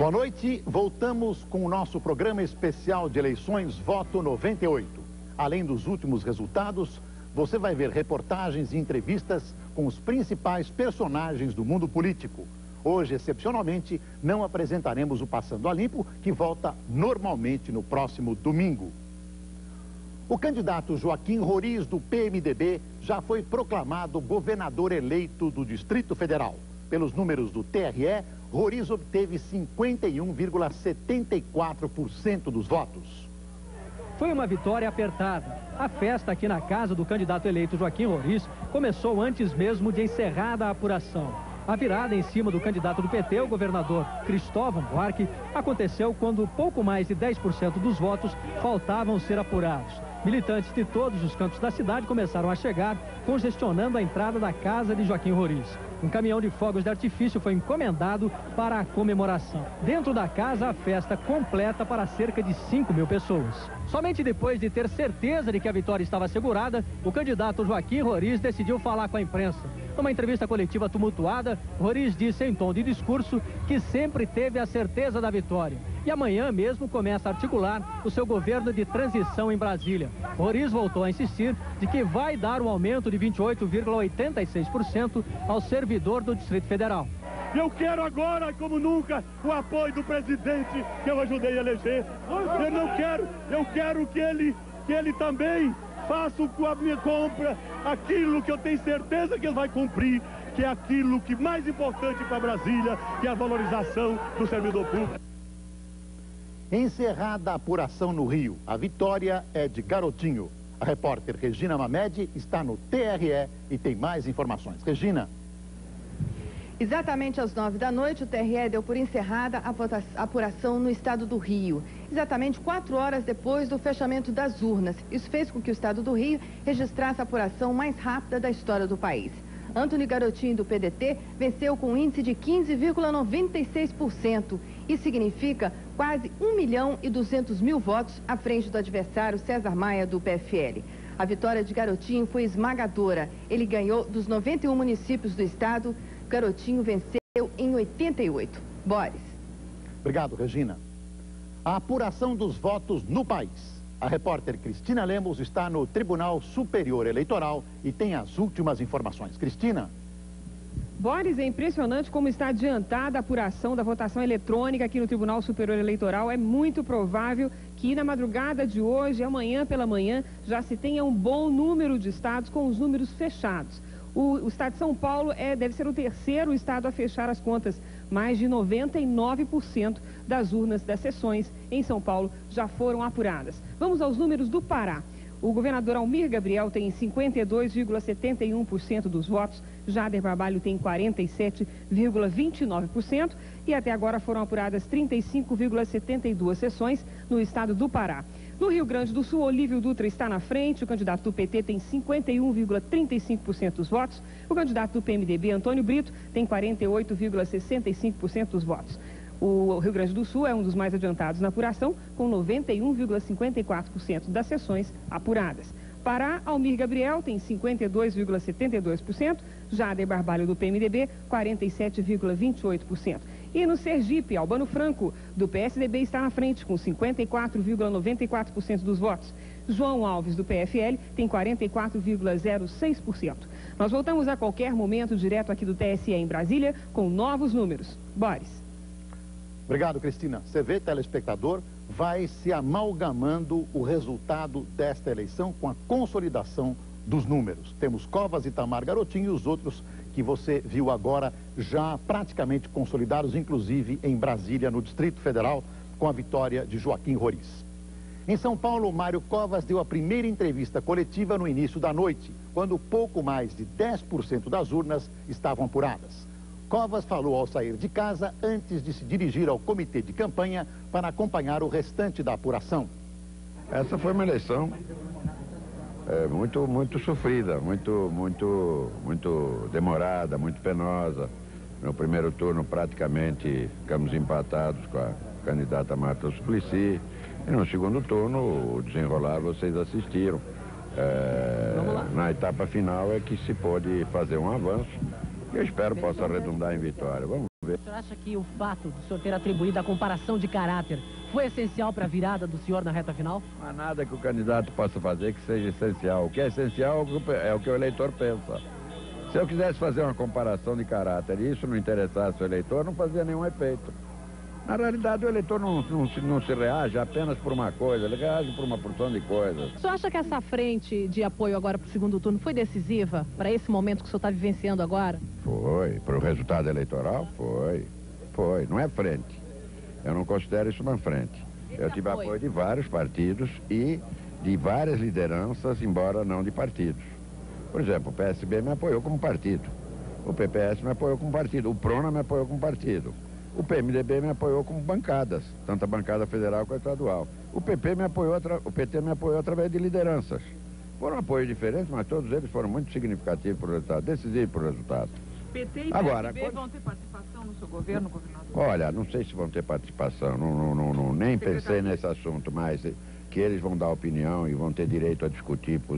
Boa noite, voltamos com o nosso programa especial de eleições Voto 98. Além dos últimos resultados, você vai ver reportagens e entrevistas com os principais personagens do mundo político. Hoje, excepcionalmente, não apresentaremos o Passando a Limpo, que volta normalmente no próximo domingo. O candidato Joaquim Roriz, do PMDB, já foi proclamado governador eleito do Distrito Federal. Pelos números do TRE, Roriz obteve 51,74% dos votos. Foi uma vitória apertada. A festa aqui na casa do candidato eleito Joaquim Roriz começou antes mesmo de encerrada a apuração. A virada em cima do candidato do PT, o governador Cristóvão Buarque, aconteceu quando pouco mais de 10% dos votos faltavam ser apurados. Militantes de todos os cantos da cidade começaram a chegar, congestionando a entrada da casa de Joaquim Roriz. Um caminhão de fogos de artifício foi encomendado para a comemoração. Dentro da casa, a festa completa para cerca de 5.000 pessoas. Somente depois de ter certeza de que a vitória estava assegurada, o candidato Joaquim Roriz decidiu falar com a imprensa. Numa entrevista coletiva tumultuada, Roriz disse em tom de discurso que sempre teve a certeza da vitória. E amanhã mesmo começa a articular o seu governo de transição em Brasília. Roriz voltou a insistir de que vai dar um aumento de 28,86% ao servidor do Distrito Federal. Eu quero agora, como nunca, o apoio do presidente que eu ajudei a eleger. Eu quero que ele também faça com a minha compra aquilo que eu tenho certeza que ele vai cumprir, que é aquilo que mais importante para Brasília, que é a valorização do servidor público. Encerrada a apuração no Rio, a vitória é de Garotinho. A repórter Regina Mamed está no TRE e tem mais informações. Regina. Exatamente às 9 da noite, o TRE deu por encerrada a apuração no estado do Rio. Exatamente 4 horas depois do fechamento das urnas. Isso fez com que o estado do Rio registrasse a apuração mais rápida da história do país. Antony Garotinho, do PDT, venceu com um índice de 15,96%. Isso significa quase 1.200.000 votos à frente do adversário César Maia, do PFL. A vitória de Garotinho foi esmagadora. Ele ganhou dos 91 municípios do estado. Garotinho venceu em 88. Boris. Obrigado, Regina. A apuração dos votos no país. A repórter Cristina Lemos está no Tribunal Superior Eleitoral e tem as últimas informações. Cristina. Boris, é impressionante como está adiantada a apuração da votação eletrônica aqui no Tribunal Superior Eleitoral. É muito provável que na madrugada de hoje, amanhã pela manhã, já se tenha um bom número de estados com os números fechados. O estado de São Paulo deve ser o terceiro estado a fechar as contas. Mais de 99% das urnas das sessões em São Paulo já foram apuradas. Vamos aos números do Pará. O governador Almir Gabriel tem 52,71% dos votos, Jader Barbalho tem 47,29% e até agora foram apuradas 35,72 sessões no estado do Pará. No Rio Grande do Sul, Olívio Dutra está na frente, o candidato do PT tem 51,35% dos votos, o candidato do PMDB, Antônio Brito, tem 48,65% dos votos. O Rio Grande do Sul é um dos mais adiantados na apuração, com 91,54% das sessões apuradas. Pará, Almir Gabriel tem 52,72%, Jader Barbalho do PMDB, 47,28%. E no Sergipe, Albano Franco, do PSDB, está na frente, com 54,94% dos votos. João Alves, do PFL, tem 44,06%. Nós voltamos a qualquer momento, direto aqui do TSE em Brasília, com novos números. Boris. Obrigado, Cristina. Você vê, telespectador, vai se amalgamando o resultado desta eleição com a consolidação dos números. Temos Covas, Itamar, Garotinho e os outros que você viu agora já praticamente consolidados, inclusive em Brasília, no Distrito Federal, com a vitória de Joaquim Roriz. Em São Paulo, Mário Covas deu a primeira entrevista coletiva no início da noite, quando pouco mais de 10% das urnas estavam apuradas. Covas falou ao sair de casa antes de se dirigir ao comitê de campanha para acompanhar o restante da apuração. Essa foi uma eleição muito sofrida, muito demorada, muito penosa. No primeiro turno praticamente ficamos empatados com a candidata Marta Suplicy. E no segundo turno, o desenrolar vocês assistiram. Na etapa final é que se pôde fazer um avanço Eu espero possa redundar em vitória. Vamos ver. O senhor acha que o fato do senhor ter atribuído a comparação de caráter foi essencial para a virada do senhor na reta final? Não há nada que o candidato possa fazer que seja essencial. O que é essencial é o que o eleitor pensa. Se eu quisesse fazer uma comparação de caráter e isso não interessasse o eleitor, não fazia nenhum efeito. Na realidade, o eleitor não se reage apenas por uma coisa, ele reage por uma porção de coisas. O senhor acha que essa frente de apoio agora para o segundo turno foi decisiva para esse momento que o senhor está vivenciando agora? Foi. Para o resultado eleitoral, foi. Foi. Não é frente. Eu não considero isso uma frente. Eu tive apoio de vários partidos e de várias lideranças, embora não de partidos. Por exemplo, o PSB me apoiou como partido. O PPS me apoiou como partido. O PRONA me apoiou como partido. O PMDB me apoiou como bancadas, tanto a bancada federal quanto a estadual. O PT me apoiou através de lideranças. Foram apoios diferentes, mas todos eles foram muito significativos para o resultado, decisivos para o resultado. PT e PSB vão ter participação no seu governo, governador? Olha, não sei se vão ter participação, nem pensei nesse assunto, mas que eles vão dar opinião e vão ter direito a discutir por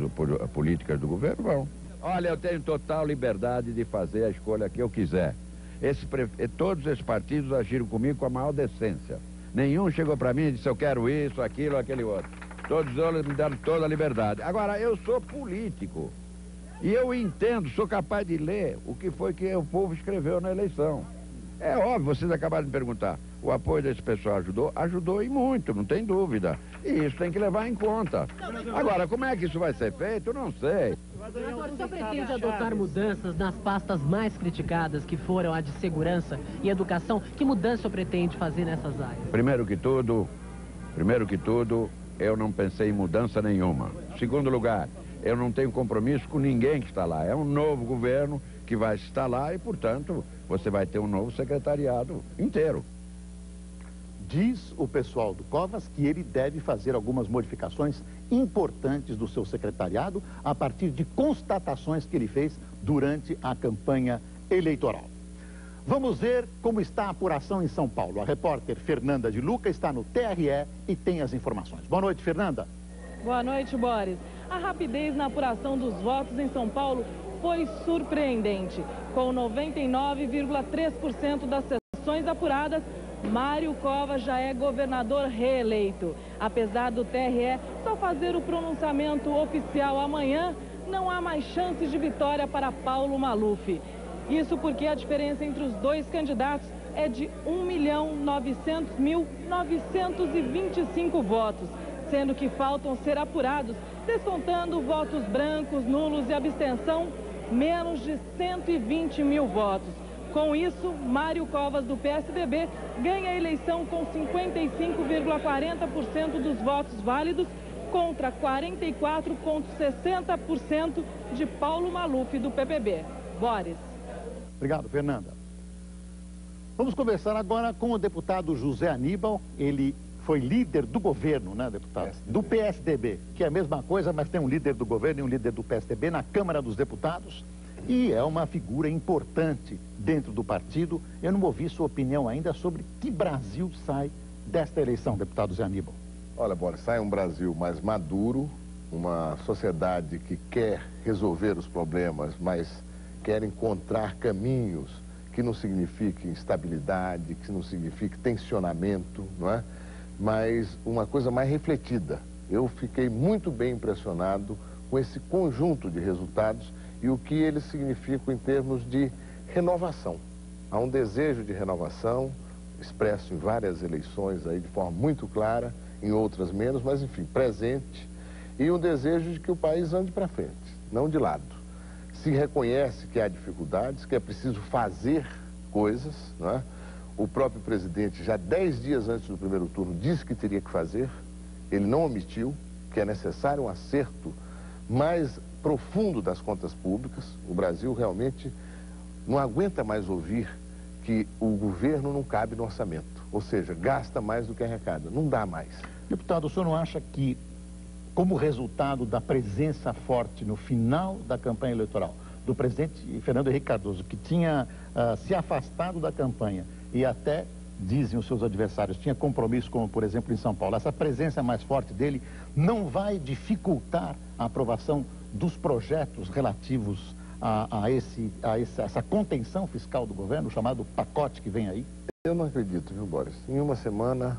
políticas do governo, vão. Olha, eu tenho total liberdade de fazer a escolha que eu quiser. Todos esses partidos agiram comigo com a maior decência. Nenhum chegou para mim e disse eu quero isso, aquilo, aquele outro. Todos eles me deram toda a liberdade. Agora, eu sou político e eu entendo, sou capaz de ler o que foi que o povo escreveu na eleição. É óbvio, vocês acabaram de perguntar, o apoio desse pessoal ajudou? Ajudou e muito, não tem dúvida. E isso tem que levar em conta. Agora, como é que isso vai ser feito? Não sei. Governador, o senhor pretende adotar mudanças nas pastas mais criticadas, que foram a de segurança e educação? Que mudança o senhor pretende fazer nessas áreas? Primeiro que tudo, eu não pensei em mudança nenhuma. Segundo lugar, eu não tenho compromisso com ninguém que está lá. É um novo governo que vai estar lá e, portanto, você vai ter um novo secretariado inteiro. Diz o pessoal do Covas que ele deve fazer algumas modificações importantes do seu secretariado a partir de constatações que ele fez durante a campanha eleitoral. Vamos ver como está a apuração em São Paulo. A repórter Fernanda de Luca está no TRE e tem as informações. Boa noite, Fernanda. Boa noite, Boris. A rapidez na apuração dos votos em São Paulo foi surpreendente. Com 99,3% das sessões apuradas, Mário Covas já é governador reeleito. Apesar do TRE só fazer o pronunciamento oficial amanhã, não há mais chances de vitória para Paulo Maluf. Isso porque a diferença entre os dois candidatos é de 1.900.925 votos, sendo que faltam ser apurados, descontando votos brancos, nulos e abstenção, menos de 120 mil votos. Com isso, Mário Covas, do PSDB, ganha a eleição com 55,40% dos votos válidos contra 44,60% de Paulo Maluf, do PPB. Boris. Obrigado, Fernanda. Vamos conversar agora com o deputado José Aníbal. Ele foi líder do governo, né, deputado? Do PSDB, que é a mesma coisa, mas tem um líder do governo e um líder do PSDB na Câmara dos Deputados. E é uma figura importante dentro do partido. Eu não ouvi sua opinião ainda sobre que Brasil sai desta eleição, deputado Zé Aníbal. Olha, Boris, sai um Brasil mais maduro, uma sociedade que quer resolver os problemas, mas quer encontrar caminhos que não signifiquem instabilidade, que não signifique tensionamento, não é? Mas uma coisa mais refletida. Eu fiquei muito bem impressionado com esse conjunto de resultados e o que eles significam em termos de renovação. Há um desejo de renovação, expresso em várias eleições aí de forma muito clara, em outras menos, mas enfim, presente, e um desejo de que o país ande para frente, não de lado. Se reconhece que há dificuldades, que é preciso fazer coisas, não é? O próprio presidente, já 10 dias antes do primeiro turno, disse que teria que fazer, ele não omitiu, que é necessário um acerto mais profundo das contas públicas. O Brasil realmente não aguenta mais ouvir que o governo não cabe no orçamento, ou seja, gasta mais do que arrecada, não dá mais. Deputado, o senhor não acha que, como resultado da presença forte no final da campanha eleitoral do presidente Fernando Henrique Cardoso, que tinha se afastado da campanha e até, dizem os seus adversários, tinha compromisso, como por exemplo em São Paulo, essa presença mais forte dele não vai dificultar a aprovação dos projetos relativos essa contenção fiscal do governo, o chamado pacote que vem aí? Eu não acredito, viu, Boris? Em uma semana,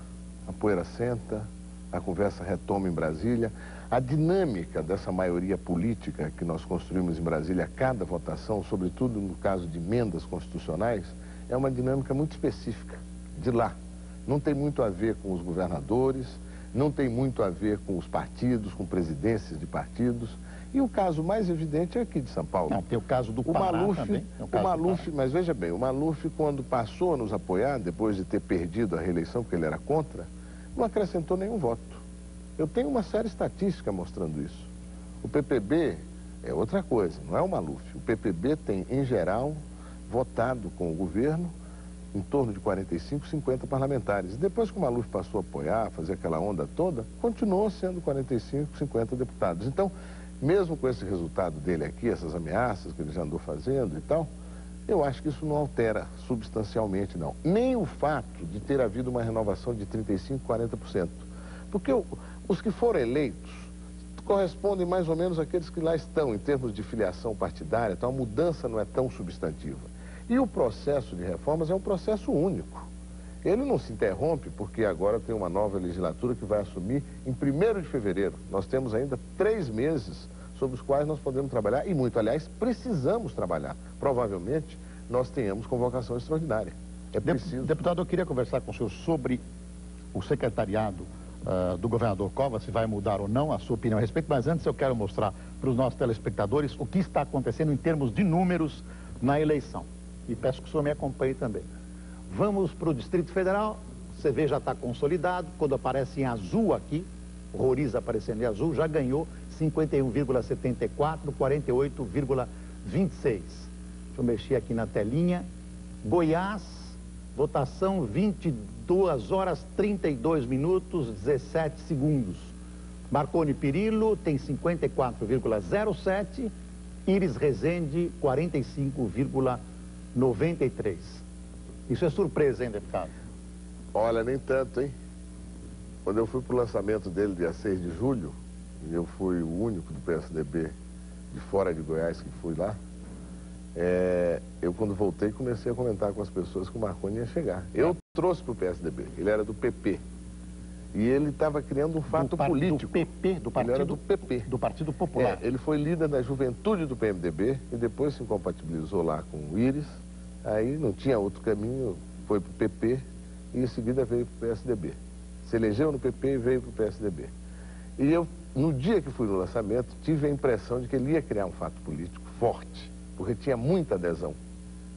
a poeira senta, a conversa retoma em Brasília. A dinâmica dessa maioria política que nós construímos em Brasília a cada votação, sobretudo no caso de emendas constitucionais, é uma dinâmica muito específica de lá. Não tem muito a ver com os governadores, não tem muito a ver com os partidos, com presidências de partidos. E o caso mais evidente é aqui de São Paulo. Não, tem o caso do Pará também. O Maluf, mas veja bem, o Maluf, quando passou a nos apoiar, depois de ter perdido a reeleição, porque ele era contra, não acrescentou nenhum voto. Eu tenho uma série estatística mostrando isso. O PPB é outra coisa, não é o Maluf. O PPB tem, em geral, votado com o governo em torno de 45, 50 parlamentares. E depois que o Maluf passou a apoiar, fazer aquela onda toda, continuou sendo 45, 50 deputados. Então, mesmo com esse resultado dele aqui, essas ameaças que ele já andou fazendo e tal, eu acho que isso não altera substancialmente, não. Nem o fato de ter havido uma renovação de 35%, 40%. Porque os que foram eleitos correspondem mais ou menos àqueles que lá estão, em termos de filiação partidária, então a mudança não é tão substantiva. E o processo de reformas é um processo único. Ele não se interrompe porque agora tem uma nova legislatura que vai assumir em 1º de fevereiro. Nós temos ainda 3 meses sobre os quais nós podemos trabalhar e muito, aliás, precisamos trabalhar. Provavelmente nós tenhamos convocação extraordinária. É preciso. Deputado, eu queria conversar com o senhor sobre o secretariado do governador Covas, se vai mudar ou não, a sua opinião a respeito, mas antes eu quero mostrar para os nossos telespectadores o que está acontecendo em termos de números na eleição. E peço que o senhor me acompanhe também. Vamos para o Distrito Federal, você vê, já está consolidado, quando aparece em azul aqui, Roriz aparecendo em azul, já ganhou 51,74, 48,26. Deixa eu mexer aqui na telinha. Goiás, votação 22 horas 32 minutos 17 segundos. Marconi Perillo tem 54,07, Iris Rezende 45,93. Isso é surpresa, hein, deputado? Olha, nem tanto, hein? Quando eu fui para o lançamento dele, dia 6 de julho, e eu fui o único do PSDB de fora de Goiás que fui lá, eu quando voltei comecei a comentar com as pessoas que o Marconi ia chegar. Eu trouxe para o PSDB, ele era do PP. E ele estava criando um fato político. Do PP, do partido, ele era do PP. Do Partido Popular. Ele foi líder da juventude do PMDB e depois se incompatibilizou lá com o Iris. Aí não tinha outro caminho, foi para o PP e em seguida veio para o PSDB. Se elegeu no PP e veio para o PSDB. E eu, no dia que fui no lançamento, tive a impressão de que ele ia criar um fato político forte, porque tinha muita adesão.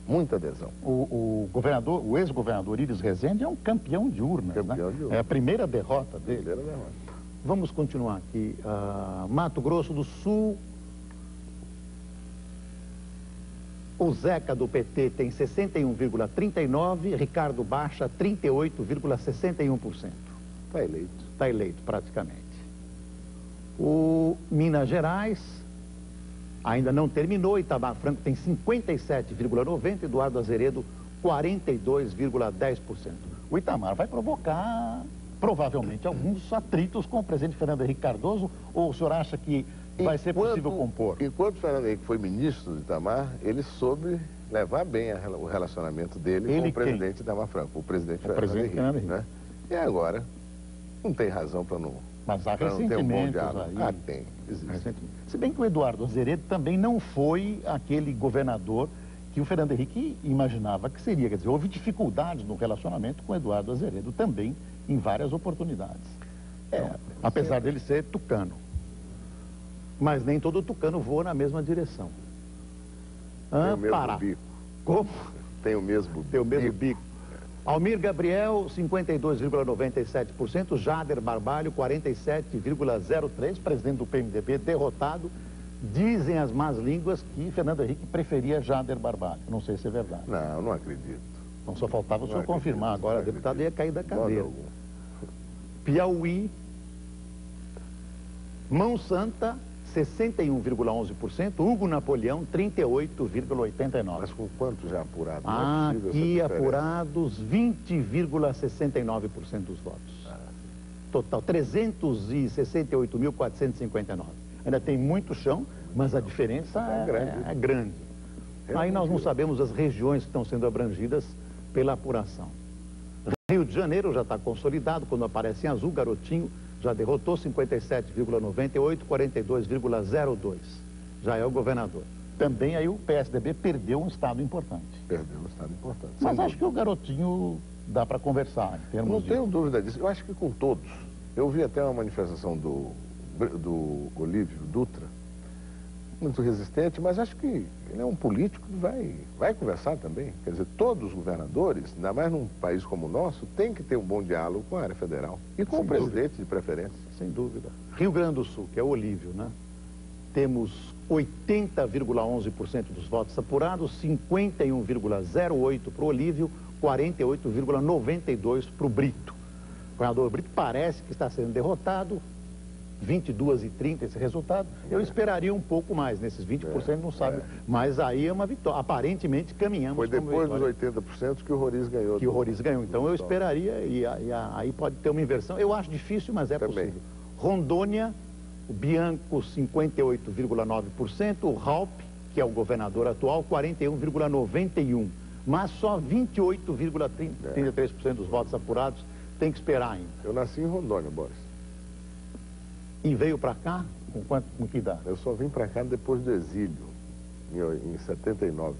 Muita adesão. O ex-governador Iris Rezende é um campeão de urnas, né? De urnas. É a primeira derrota dele. Primeira derrota. Vamos continuar aqui. Mato Grosso do Sul. O Zeca do PT tem 61,39%, Ricardo Baixa 38,61%. Está eleito. Está eleito, praticamente. O Minas Gerais ainda não terminou, Itamar Franco tem 57,90%, Eduardo Azeredo 42,10%. O Itamar vai provocar, provavelmente, alguns atritos com o presidente Fernando Henrique Cardoso, ou o senhor acha que vai ser possível compor? Enquanto o Fernando Henrique foi ministro do Itamar, ele soube levar bem o relacionamento dele com o presidente Itamar Franco, o presidente Fernando Henrique. Né? E agora, não tem razão para não... Mas há ressentimentos aí. Tem, existe. Se bem que o Eduardo Azeredo também não foi aquele governador que o Fernando Henrique imaginava que seria. Quer dizer, houve dificuldades no relacionamento com o Eduardo Azeredo também, em várias oportunidades. Apesar dele ser tucano. Mas nem todo tucano voa na mesma direção. Tem o mesmo bico. Como? Tem o mesmo bico. Almir Gabriel, 52,97%, Jader Barbalho, 47,03%, presidente do PMDB, derrotado. Dizem as más línguas que Fernando Henrique preferia Jader Barbalho. Não sei se é verdade. Não, não acredito. Então só faltava o senhor confirmar. Agora, o deputado ia cair da cadeira. Piauí, Mão Santa, 61,11%, Hugo Napoleão, 38,89%. Mas com quanto já apurado? Aqui apurados, 20,69% dos votos. Total, 368.459. Ainda tem muito chão, Mas a diferença é grande. Aí nós não sabemos as regiões que estão sendo abrangidas pela apuração. Rio de Janeiro já está consolidado, quando aparece em azul, Garotinho já derrotou 57,98, 42,02. Já é o governador. Também aí o PSDB perdeu um estado importante. Perdeu um estado importante. Mas acho que o Garotinho dá para conversar em termos Não tenho dúvida disso. Eu acho que com todos. Eu vi até uma manifestação do Olívio Dutra, muito resistente, mas acho que ele é um político que vai conversar também. Quer dizer, todos os governadores, ainda mais num país como o nosso, tem que ter um bom diálogo com a área federal. E com o presidente, de preferência. Sem dúvida. Rio Grande do Sul, que é o Olívio, né? Temos 80,11% dos votos apurados, 51,08% para o Olívio, 48,92% para o Brito. O governador Brito parece que está sendo derrotado, 22,30% esse resultado. Eu esperaria um pouco mais, nesses 20% não sabe, mas aí é uma vitória. Aparentemente caminhamos. Foi depois dos 80% que o Roriz ganhou. Que o Roriz ganhou. Então eu esperaria, e aí pode ter uma inversão. Eu acho difícil, mas é possível. Rondônia, o Bianco, 58,9%, o Raup, que é o governador atual, 41,91%. Mas só 28,33% dos votos apurados. Tem que esperar ainda. Eu nasci em Rondônia, Boris. E veio para cá com que idade? Eu só vim para cá depois do exílio, em 79.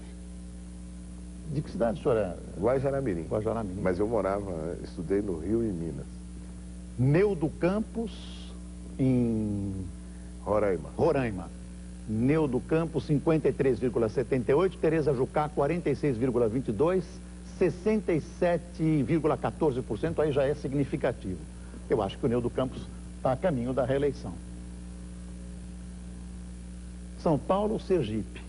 De que cidade o senhor é? Guajará-Mirim. Guajará-Mirim. Mas eu estudei no Rio e em Minas. Neudo Campos, em... Roraima. Neudo Campos, 53,78. Tereza Jucá, 46,22. 67,14%, aí já é significativo. Eu acho que o Neudo Campos está a caminho da reeleição. São Paulo, Sergipe.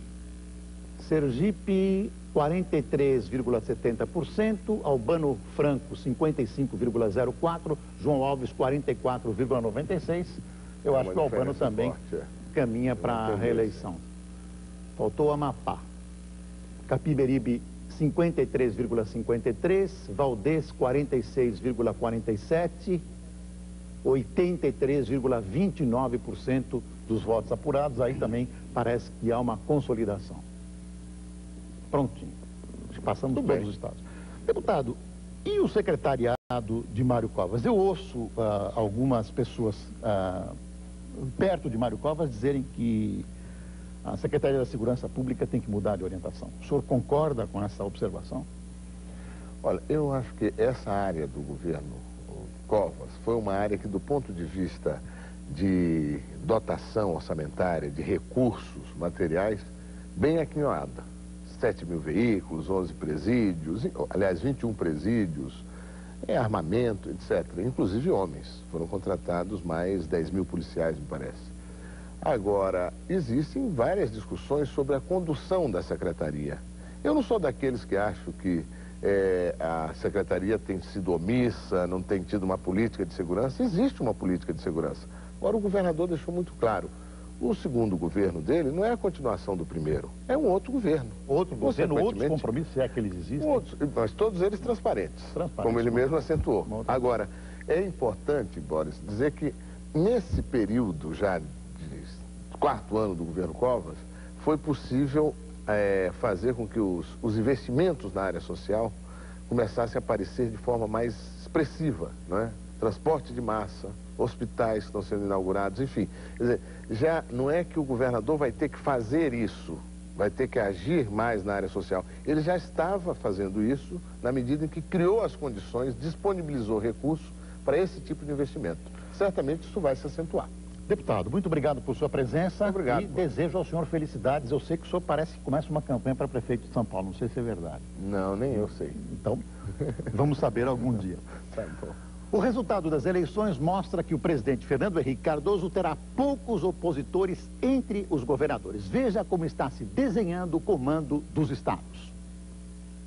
Sergipe, 43,70%. Albano Franco, 55,04%. João Alves, 44,96%. Eu acho que o Albano também caminha para a reeleição. Faltou Amapá. Capiberibe, 53,53%. Valdez, 46,47%. 83,29% dos votos apurados. Aí também parece que há uma consolidação. Prontinho. Passamos todos os estados. Deputado, e o secretariado de Mário Covas? Eu ouço algumas pessoas perto de Mário Covas dizerem que a Secretaria da Segurança Pública tem que mudar de orientação. O senhor concorda com essa observação? Olha, eu acho que essa área do governo Covas foi uma área que, do ponto de vista de dotação orçamentária, de recursos materiais, bem aquinhoada. 7 mil veículos, 11 presídios, aliás, 21 presídios, armamento, etc. Inclusive homens. Foram contratados mais 10 mil policiais, me parece. Agora, existem várias discussões sobre a condução da secretaria. Eu não sou daqueles que acham que a secretaria tem sido omissa, não tem tido uma política de segurança. Existe uma política de segurança. Agora, o governador deixou muito claro, o segundo governo dele não é a continuação do primeiro, é um outro governo. Outros compromissos, se é que eles existem? Mas todos eles transparentes, como ele mesmo acentuou. Agora, é importante, Boris, dizer que nesse período já de 4º ano do governo Covas, foi possível fazer com que os investimentos na área social começassem a aparecer de forma mais expressiva, não é? Transporte de massa, hospitais que estão sendo inaugurados, enfim. Quer dizer, já não é que o governador vai ter que fazer isso, vai ter que agir mais na área social. Ele já estava fazendo isso na medida em que criou as condições, disponibilizou recursos para esse tipo de investimento. Certamente isso vai se acentuar. Deputado, muito obrigado por sua presença. Obrigado. E desejo ao senhor felicidades. Eu sei que o senhor parece que começa uma campanha para prefeito de São Paulo. Não sei se é verdade. Não, nem eu sei. Então, vamos saber algum dia. Tá bom. O resultado das eleições mostra que o presidente Fernando Henrique Cardoso terá poucos opositores entre os governadores. Veja como está se desenhando o comando dos estados.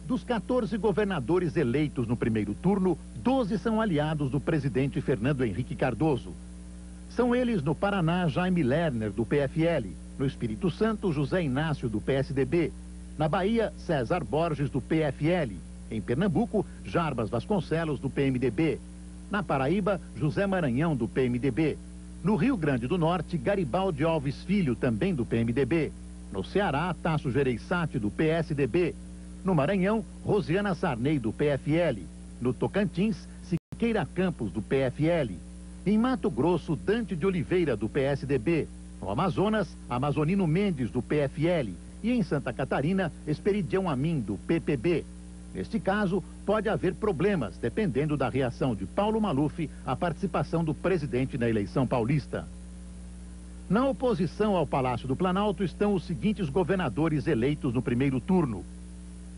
Dos 14 governadores eleitos no primeiro turno, 12 são aliados do presidente Fernando Henrique Cardoso. São eles no Paraná, Jaime Lerner, do PFL, no Espírito Santo, José Inácio, do PSDB, na Bahia, César Borges, do PFL, em Pernambuco, Jarbas Vasconcelos, do PMDB, na Paraíba, José Maranhão, do PMDB, No Rio Grande do Norte, Garibaldi Alves Filho, também do PMDB. No Ceará, Tasso Gereissati, do PSDB. No Maranhão, Rosiana Sarney, do PFL. No Tocantins, Siqueira Campos, do PFL. Em Mato Grosso, Dante de Oliveira, do PSDB. No Amazonas, Amazonino Mendes, do PFL. E em Santa Catarina, Esperidião Amin, do PPB. Neste caso, pode haver problemas, dependendo da reação de Paulo Maluf à participação do presidente na eleição paulista. Na oposição ao Palácio do Planalto estão os seguintes governadores eleitos no primeiro turno.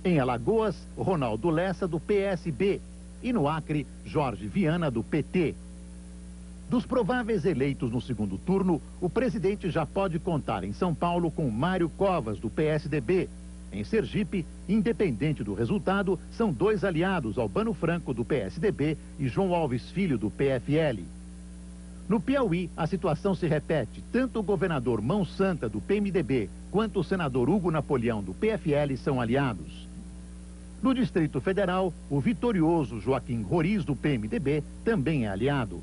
Em Alagoas, Ronaldo Lessa, do PSB. E no Acre, Jorge Viana, do PT. Dos prováveis eleitos no segundo turno, o presidente já pode contar em São Paulo com Mário Covas, do PSDB. Em Sergipe, independente do resultado, são dois aliados, Albano Franco, do PSDB, e João Alves Filho, do PFL. No Piauí, a situação se repete. Tanto o governador Mão Santa, do PMDB, quanto o senador Hugo Napoleão, do PFL, são aliados. No Distrito Federal, o vitorioso Joaquim Roriz, do PMDB, também é aliado.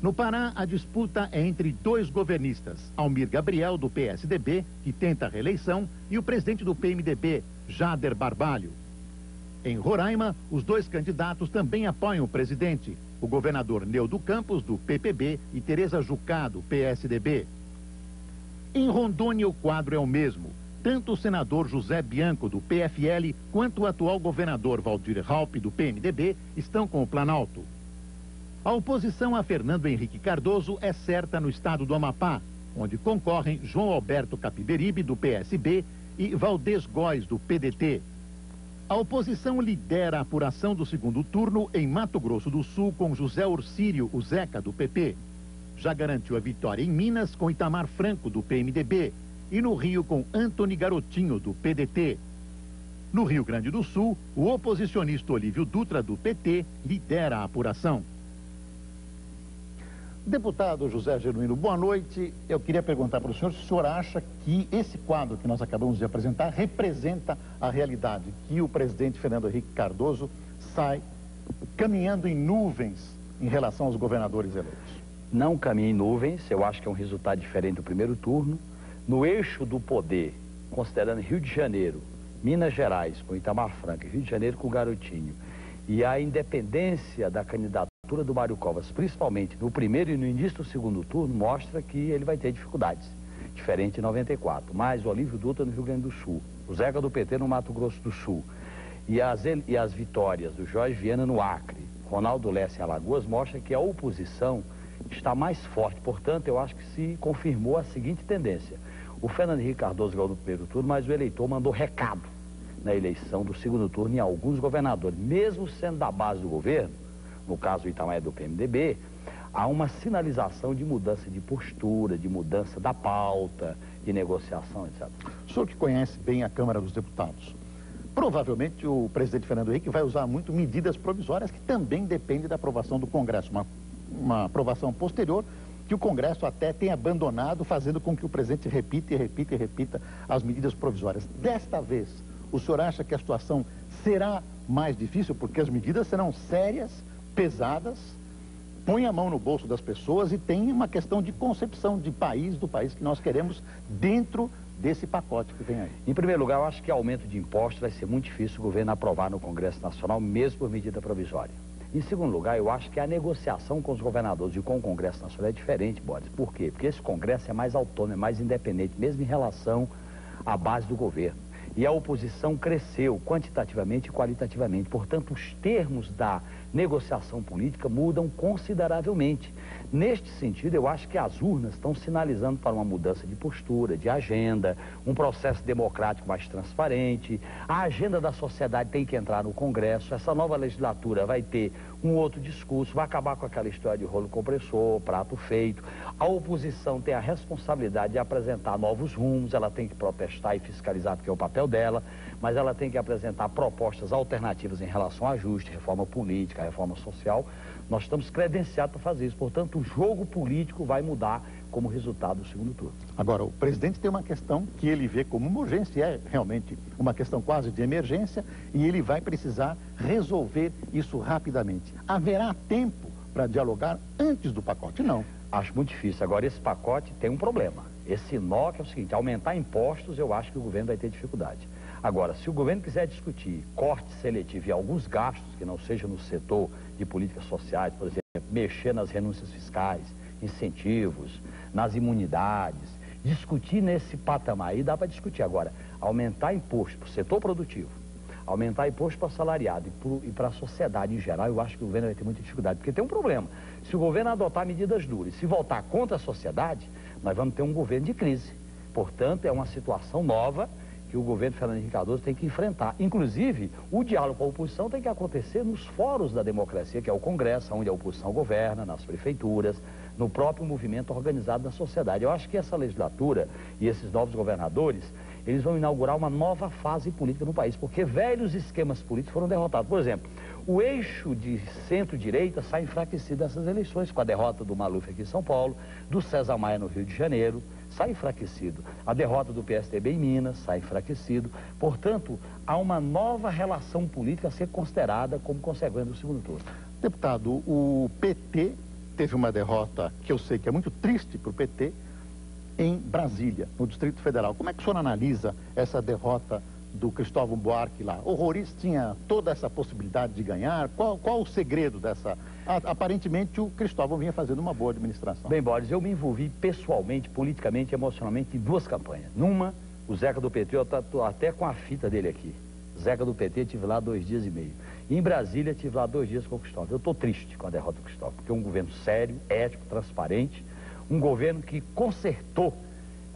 No Pará, a disputa é entre dois governistas, Almir Gabriel, do PSDB, que tenta a reeleição, e o presidente do PMDB, Jader Barbalho. Em Roraima, os dois candidatos também apoiam o presidente, o governador Neudo Campos, do PPB, e Tereza Jucá, do PSDB. Em Rondônia, o quadro é o mesmo. Tanto o senador José Bianco, do PFL, quanto o atual governador Valdir Raupp, do PMDB, estão com o Planalto. A oposição a Fernando Henrique Cardoso é certa no estado do Amapá, onde concorrem João Alberto Capiberibe, do PSB, e Valdez Góes, do PDT. A oposição lidera a apuração do segundo turno em Mato Grosso do Sul com José Orcírio, o Zeca, do PP. Já garantiu a vitória em Minas com Itamar Franco, do PMDB, e no Rio com Antony Garotinho, do PDT. No Rio Grande do Sul, o oposicionista Olívio Dutra, do PT, lidera a apuração. Deputado José Genuíno, boa noite. Eu queria perguntar para o senhor se o senhor acha que esse quadro que nós acabamos de apresentar representa a realidade, que o presidente Fernando Henrique Cardoso sai caminhando em nuvens em relação aos governadores eleitos. Não caminha em nuvens, eu acho que é um resultado diferente do primeiro turno. No eixo do poder, considerando Rio de Janeiro, Minas Gerais com Itamar Franco, Rio de Janeiro com Garotinho, e a independência da candidatura do Mário Covas, principalmente no primeiro e no início do segundo turno, mostra que ele vai ter dificuldades, diferente de 94. Mas o Olívio Dutra no Rio Grande do Sul, o Zeca do PT no Mato Grosso do Sul e as vitórias do Jorge Viana no Acre, Ronaldo Lessa em Alagoas, mostra que a oposição está mais forte. Portanto, eu acho que se confirmou a seguinte tendência. O Fernando Henrique Cardoso ganhou no primeiro turno, mas o eleitor mandou recado na eleição do segundo turno em alguns governadores, mesmo sendo da base do governo. No caso, o Itamar é do PMDB, há uma sinalização de mudança de postura, de mudança da pauta, de negociação, etc. O senhor que conhece bem a Câmara dos Deputados, provavelmente o presidente Fernando Henrique vai usar muito medidas provisórias que também dependem da aprovação do Congresso, uma aprovação posterior que o Congresso até tem abandonado, fazendo com que o presidente repita as medidas provisórias. Desta vez, o senhor acha que a situação será mais difícil, porque as medidas serão sérias, pesadas, põe a mão no bolso das pessoas e tem uma questão de concepção de país, do país que nós queremos dentro desse pacote que vem aí? Em primeiro lugar, eu acho que aumento de impostos vai ser muito difícil o governo aprovar no Congresso Nacional, mesmo por medida provisória. Em segundo lugar, eu acho que a negociação com os governadores e com o Congresso Nacional é diferente, Boris. Por quê? Porque esse Congresso é mais autônomo, é mais independente, mesmo em relação à base do governo. E a oposição cresceu quantitativamente e qualitativamente. Portanto, os termos da negociação política mudam consideravelmente. Neste sentido, eu acho que as urnas estão sinalizando para uma mudança de postura, de agenda, um processo democrático mais transparente. A agenda da sociedade tem que entrar no Congresso. Essa nova legislatura vai ter um outro discurso, vai acabar com aquela história de rolo compressor, prato feito. A oposição tem a responsabilidade de apresentar novos rumos, ela tem que protestar e fiscalizar, porque é o papel dela, mas ela tem que apresentar propostas alternativas em relação a ajuste, reforma política, reforma social. Nós estamos credenciados para fazer isso. Portanto, o jogo político vai mudar como resultado do segundo turno. Agora, o presidente tem uma questão que ele vê como uma urgência, é realmente uma questão quase de emergência, e ele vai precisar resolver isso rapidamente. Haverá tempo para dialogar antes do pacote? Não. Acho muito difícil. Agora, esse pacote tem um problema. Esse nó que é o seguinte, aumentar impostos, eu acho que o governo vai ter dificuldade. Agora, se o governo quiser discutir corte seletivo e alguns gastos que não sejam no setor de políticas sociais, por exemplo, mexer nas renúncias fiscais, incentivos, nas imunidades, discutir nesse patamar aí, dá para discutir. Agora, aumentar imposto para o setor produtivo, aumentar imposto para o assalariado e para a sociedade em geral, eu acho que o governo vai ter muita dificuldade, porque tem um problema. Se o governo adotar medidas duras, se voltar contra a sociedade, nós vamos ter um governo de crise. Portanto, é uma situação nova que o governo Fernando Henrique Cardoso tem que enfrentar. Inclusive, o diálogo com a oposição tem que acontecer nos fóruns da democracia, que é o Congresso, onde a oposição governa, nas prefeituras, no próprio movimento organizado da sociedade. Eu acho que essa legislatura e esses novos governadores, eles vão inaugurar uma nova fase política no país, porque velhos esquemas políticos foram derrotados. Por exemplo, o eixo de centro-direita sai enfraquecido nessas eleições, com a derrota do Maluf aqui em São Paulo, do César Maia no Rio de Janeiro, sai enfraquecido. A derrota do PSDB em Minas sai enfraquecido. Portanto, há uma nova relação política a ser considerada como consequência do segundo turno. Deputado, o PT teve uma derrota que eu sei que é muito triste para o PT, em Brasília, no Distrito Federal. Como é que o senhor analisa essa derrota do Cristóvão Buarque lá? O Roriz tinha toda essa possibilidade de ganhar? Qual o segredo dessa? Aparentemente o Cristóvão vinha fazendo uma boa administração. Bem, Boris, eu me envolvi pessoalmente, politicamente, emocionalmente em duas campanhas. Numa, o Zeca do PT, eu estou até com a fita dele aqui. Zeca do PT, tive lá 2 dias e meio. E em Brasília, tive lá 2 dias com o Cristóvão. Eu estou triste com a derrota do Cristóvão, porque é um governo sério, ético, transparente, um governo que consertou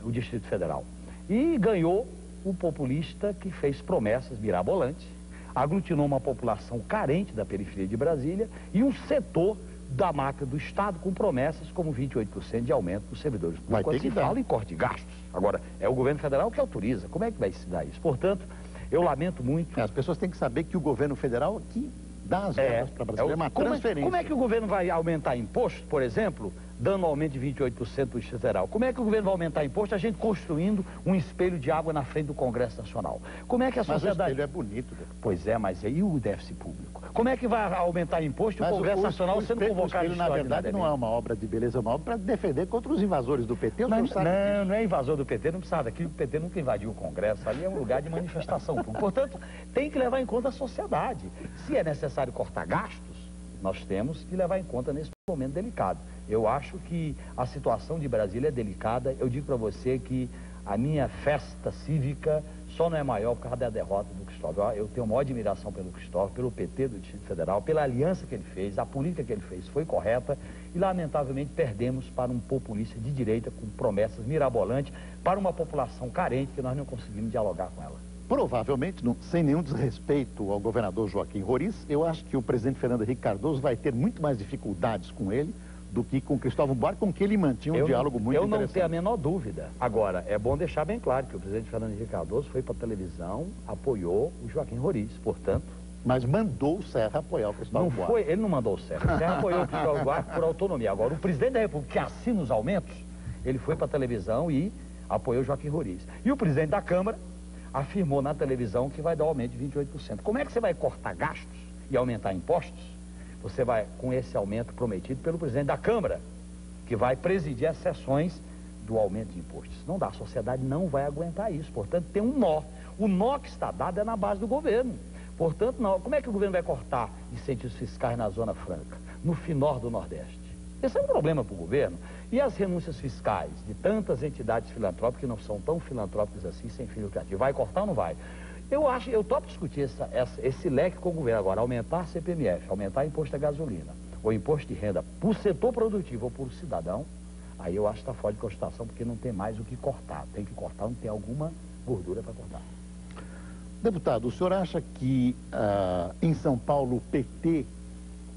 o Distrito Federal. E ganhou o populista que fez promessas mirabolantes, aglutinou uma população carente da periferia de Brasília e um setor da máquina do Estado com promessas como 28% de aumento dos servidores. Quando se fala em corte de gastos. Agora, é o governo federal que autoriza. Como é que vai se dar isso? Portanto, eu lamento muito. As pessoas têm que saber que o governo federal aqui dá as verbas para Brasília, é uma transferência. Como é que o governo vai aumentar imposto, por exemplo, dando um aumento de 28% do Distrito Federal? Como é que o governo vai aumentar imposto a gente construindo um espelho de água na frente do Congresso Nacional? Como é que a sociedade... Mas o espelho é bonito. Pois é, mas e o déficit público? Como é que vai aumentar imposto e o Congresso Nacional sendo convocado? O espelho, na verdade, não é uma obra de beleza, é uma obra para defender contra os invasores do PT. Não é invasor do PT, não precisa daquilo. O PT nunca invadiu o Congresso, ali é um lugar de manifestação pública. Portanto, tem que levar em conta a sociedade. Se é necessário cortar gastos, nós temos que levar em conta nesse momento delicado. Eu acho que a situação de Brasília é delicada. Eu digo para você que a minha festa cívica só não é maior por causa da derrota do Cristóvão. Eu tenho maior admiração pelo Cristóvão, pelo PT do Distrito Federal, pela aliança que ele fez, a política que ele fez foi correta e, lamentavelmente, perdemos para um populista de direita com promessas mirabolantes para uma população carente que nós não conseguimos dialogar com ela. Provavelmente, sem nenhum desrespeito ao governador Joaquim Roriz, eu acho que o presidente Fernando Henrique Cardoso vai ter muito mais dificuldades com ele do que com Cristóvão Buarque, com que ele mantinha um diálogo muito interessante. Eu não tenho a menor dúvida. Agora, é bom deixar bem claro que o presidente Fernando Henrique Cardoso foi para a televisão, apoiou o Joaquim Roriz, portanto... Mas mandou o Serra apoiar o Cristóvão Buarque. Ele não mandou o Serra. O Serra apoiou o Cristóvão Buarque por autonomia. Agora, o presidente da República, que assina os aumentos, ele foi para a televisão e apoiou o Joaquim Roriz. E o presidente da Câmara afirmou na televisão que vai dar um aumento de 28%. Como é que você vai cortar gastos e aumentar impostos? Você vai com esse aumento prometido pelo presidente da Câmara, que vai presidir as sessões do aumento de impostos. Não dá, a sociedade não vai aguentar isso. Portanto, tem um nó. O nó que está dado é na base do governo. Portanto, não. Como é que o governo vai cortar incentivos fiscais na Zona Franca, no finor do Nordeste? Esse é um problema para o governo. E as renúncias fiscais de tantas entidades filantrópicas que não são tão filantrópicas assim, sem fim lucrativo, vai cortar ou não vai? Eu topo discutir esse leque com o governo agora, aumentar a CPMF, aumentar o imposto da gasolina, ou imposto de renda para o setor produtivo ou para o cidadão, aí eu acho que está fora de cogitação, porque não tem mais o que cortar. Tem que cortar, não tem alguma gordura para cortar. Deputado, o senhor acha que em São Paulo o PT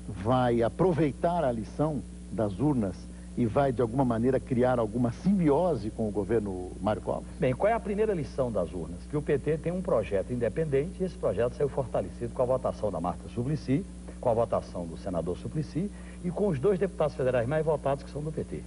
vai aproveitar a lição das urnas e vai, de alguma maneira, criar alguma simbiose com o governo Mário Covas? Bem, qual é a primeira lição das urnas? Que o PT tem um projeto independente e esse projeto saiu fortalecido com a votação da Marta Suplicy, com a votação do senador Suplicy e com os 2 deputados federais mais votados que são do PT.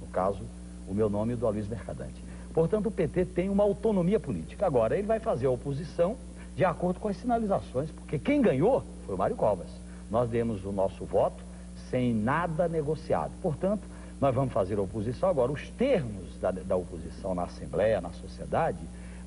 No caso, o meu nome e o do Aloysio Mercadante. Portanto, o PT tem uma autonomia política. Agora, ele vai fazer a oposição de acordo com as sinalizações, porque quem ganhou foi o Mário Covas. Nós demos o nosso voto sem nada negociado. Portanto, nós vamos fazer a oposição agora. Os termos da oposição na Assembleia, na sociedade,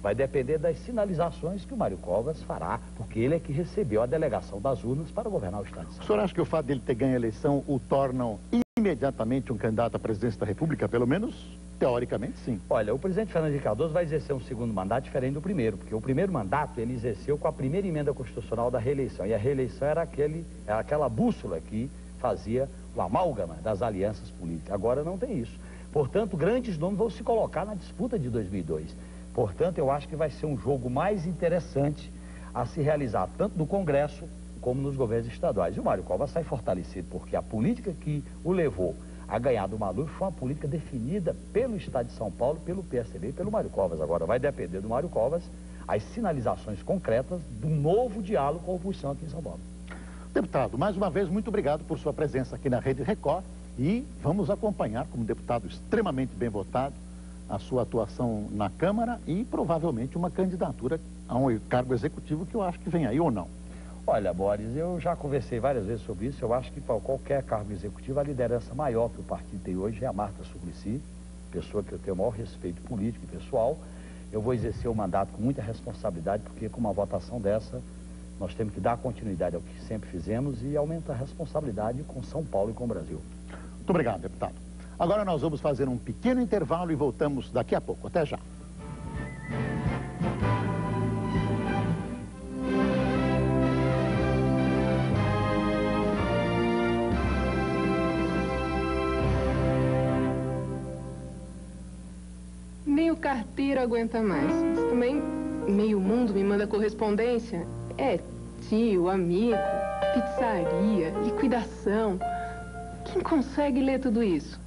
vai depender das sinalizações que o Mário Covas fará, porque ele é que recebeu a delegação das urnas para governar o Estado de São Paulo. O senhor acha que o fato dele ter ganho a eleição o tornam imediatamente um candidato à presidência da República? Pelo menos, teoricamente, sim. Olha, o presidente Fernando Henrique Cardoso vai exercer um segundo mandato diferente do primeiro, porque o primeiro mandato ele exerceu com a primeira emenda constitucional da reeleição, e a reeleição era aquela bússola que fazia o amálgama das alianças políticas. Agora não tem isso. Portanto, grandes nomes vão se colocar na disputa de 2002. Portanto, eu acho que vai ser um jogo mais interessante a se realizar tanto no Congresso como nos governos estaduais. E o Mário Covas sai fortalecido, porque a política que o levou a ganhar do Maluf foi uma política definida pelo Estado de São Paulo, pelo PSDB e pelo Mário Covas. Agora vai depender do Mário Covas as sinalizações concretas do novo diálogo com a oposição aqui em São Paulo. Deputado, mais uma vez, muito obrigado por sua presença aqui na Rede Record e vamos acompanhar, como deputado extremamente bem votado, a sua atuação na Câmara e provavelmente uma candidatura a um cargo executivo que eu acho que vem aí ou não. Olha, Boris, eu já conversei várias vezes sobre isso. Eu acho que para qualquer cargo executivo a liderança maior que o partido tem hoje é a Marta Suplicy, pessoa que eu tenho o maior respeito político e pessoal. Eu vou exercer o mandato com muita responsabilidade, porque com uma votação dessa nós temos que dar continuidade ao que sempre fizemos e aumentar a responsabilidade com São Paulo e com o Brasil. Muito obrigado, deputado. Agora nós vamos fazer um pequeno intervalo e voltamos daqui a pouco. Até já. Nem o carteiro aguenta mais. Mas também meio mundo me manda correspondência. É tio, amigo, pizzaria, liquidação. Quem consegue ler tudo isso?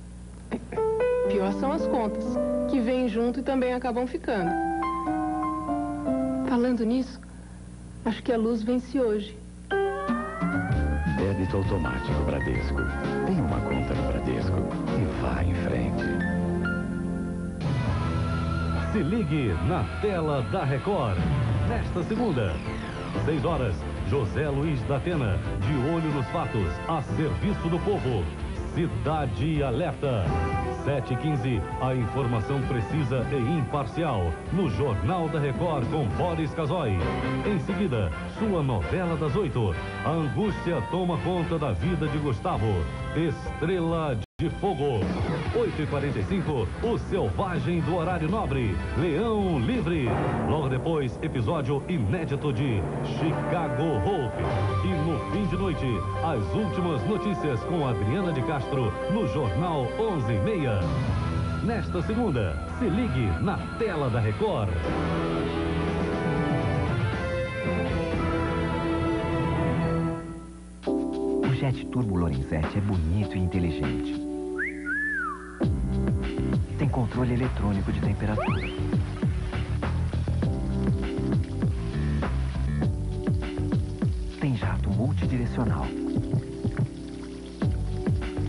Pior são as contas, que vêm junto e também acabam ficando. Falando nisso, acho que a luz vence hoje. Débito automático Bradesco. Tem uma conta no Bradesco e vá em frente. Se ligue na tela da Record. Nesta segunda, 6 horas, José Luiz da Atena, de olho nos fatos, a serviço do povo. Cidade Alerta. 7h15, a informação precisa e imparcial no Jornal da Record com Boris Casoy. Em seguida, sua novela das 8. A angústia toma conta da vida de Gustavo. Estrela de Fogo. 8h45, o Selvagem do Horário Nobre. Leão Livre. Logo depois, episódio inédito de Chicago Hope. E no fim de noite, as últimas notícias com Adriana de Castro no Jornal 11h30. Nesta segunda, se ligue na tela da Record. O Jet Turbo Lorenzetti é bonito e inteligente. Tem controle eletrônico de temperatura. Tem jato multidirecional.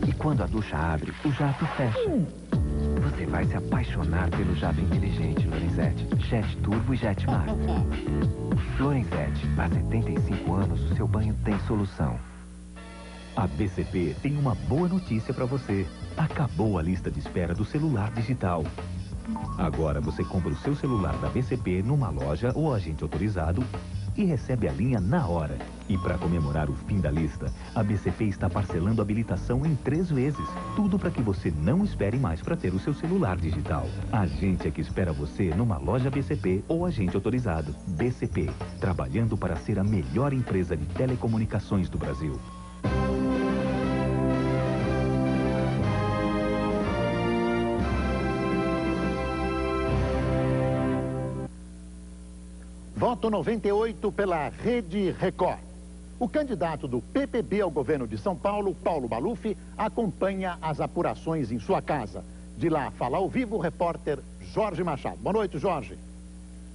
E quando a ducha abre, o jato fecha. Você vai se apaixonar pelo jato inteligente, Lorenzetti. Jet Turbo e Jet Mar. Lorenzetti, há 75 anos o seu banho tem solução. A BCP tem uma boa notícia para você. Acabou a lista de espera do celular digital. Agora você compra o seu celular da BCP numa loja ou agente autorizado e recebe a linha na hora. E para comemorar o fim da lista, a BCP está parcelando a habilitação em 3 vezes. Tudo para que você não espere mais para ter o seu celular digital. A gente é que espera você numa loja BCP ou agente autorizado. BCP, trabalhando para ser a melhor empresa de telecomunicações do Brasil. Voto 98 pela Rede Record. O candidato do PPB ao governo de São Paulo, Paulo Maluf, acompanha as apurações em sua casa. De lá, fala ao vivo o repórter Jorge Machado. Boa noite, Jorge.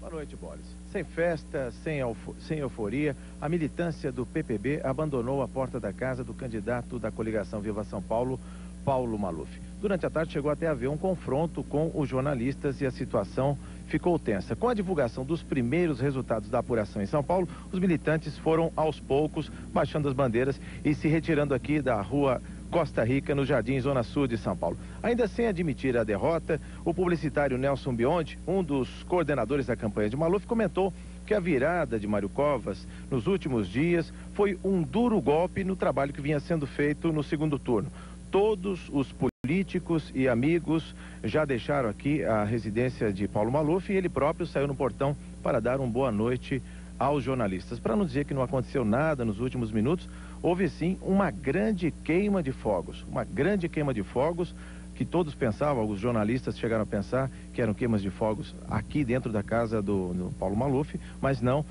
Boa noite, Boris. Sem festa, sem euforia, a militância do PPB abandonou a porta da casa do candidato da coligação Viva São Paulo, Paulo Maluf. Durante a tarde chegou até a haver um confronto com os jornalistas e a situação ficou tensa. Com a divulgação dos primeiros resultados da apuração em São Paulo, os militantes foram aos poucos baixando as bandeiras e se retirando aqui da rua Costa Rica, no Jardim Zona Sul de São Paulo. Ainda sem admitir a derrota, o publicitário Nelson Biondi, um dos coordenadores da campanha de Maluf, comentou que a virada de Mário Covas nos últimos dias foi um duro golpe no trabalho que vinha sendo feito no segundo turno. Todos os políticos e amigos já deixaram aqui a residência de Paulo Maluf e ele próprio saiu no portão para dar uma boa noite aos jornalistas. Para não dizer que não aconteceu nada nos últimos minutos, houve sim uma grande queima de fogos. Uma grande queima de fogos que todos pensavam, alguns jornalistas chegaram a pensar que eram queimas de fogos aqui dentro da casa do Paulo Maluf, mas não,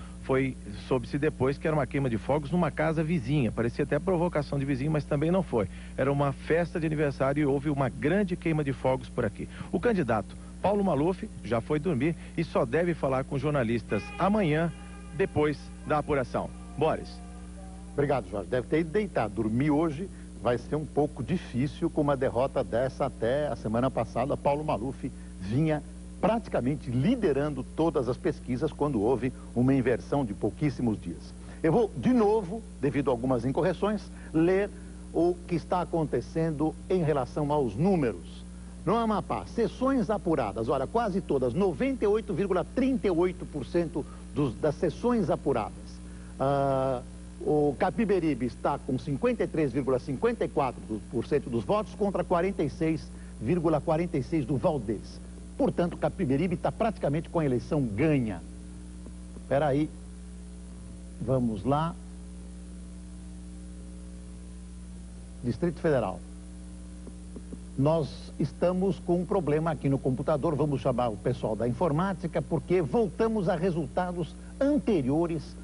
soube-se depois que era uma queima de fogos numa casa vizinha. Parecia até provocação de vizinho, mas também não foi. Era uma festa de aniversário e houve uma grande queima de fogos por aqui. O candidato Paulo Maluf já foi dormir e só deve falar com jornalistas amanhã, depois da apuração. Boris. Obrigado, Jorge. Deve ter ido deitar. Dormir hoje vai ser um pouco difícil com uma derrota dessa. Até a semana passada, Paulo Maluf vinha praticamente liderando todas as pesquisas quando houve uma inversão de pouquíssimos dias. Eu vou, de novo, devido a algumas incorreções, ler o que está acontecendo em relação aos números. No Amapá, sessões apuradas, olha, quase todas, 98,38% das sessões apuradas. O Capiberibe está com 53,54% dos votos contra 46,46% do Valdez. Portanto, o Capiberibe está praticamente com a eleição ganha. Espera aí. Vamos lá. Distrito Federal. Nós estamos com um problema aqui no computador, vamos chamar o pessoal da informática, porque voltamos a resultados anteriores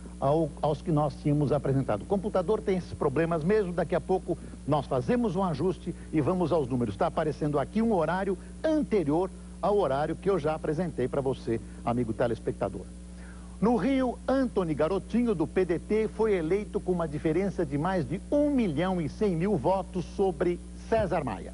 aos que nós tínhamos apresentado. O computador tem esses problemas mesmo, daqui a pouco nós fazemos um ajuste e vamos aos números. Está aparecendo aqui um horário anterior ao horário que eu já apresentei para você, amigo telespectador. No Rio, Antony Garotinho, do PDT, foi eleito com uma diferença de mais de 1.100.000 votos sobre César Maia.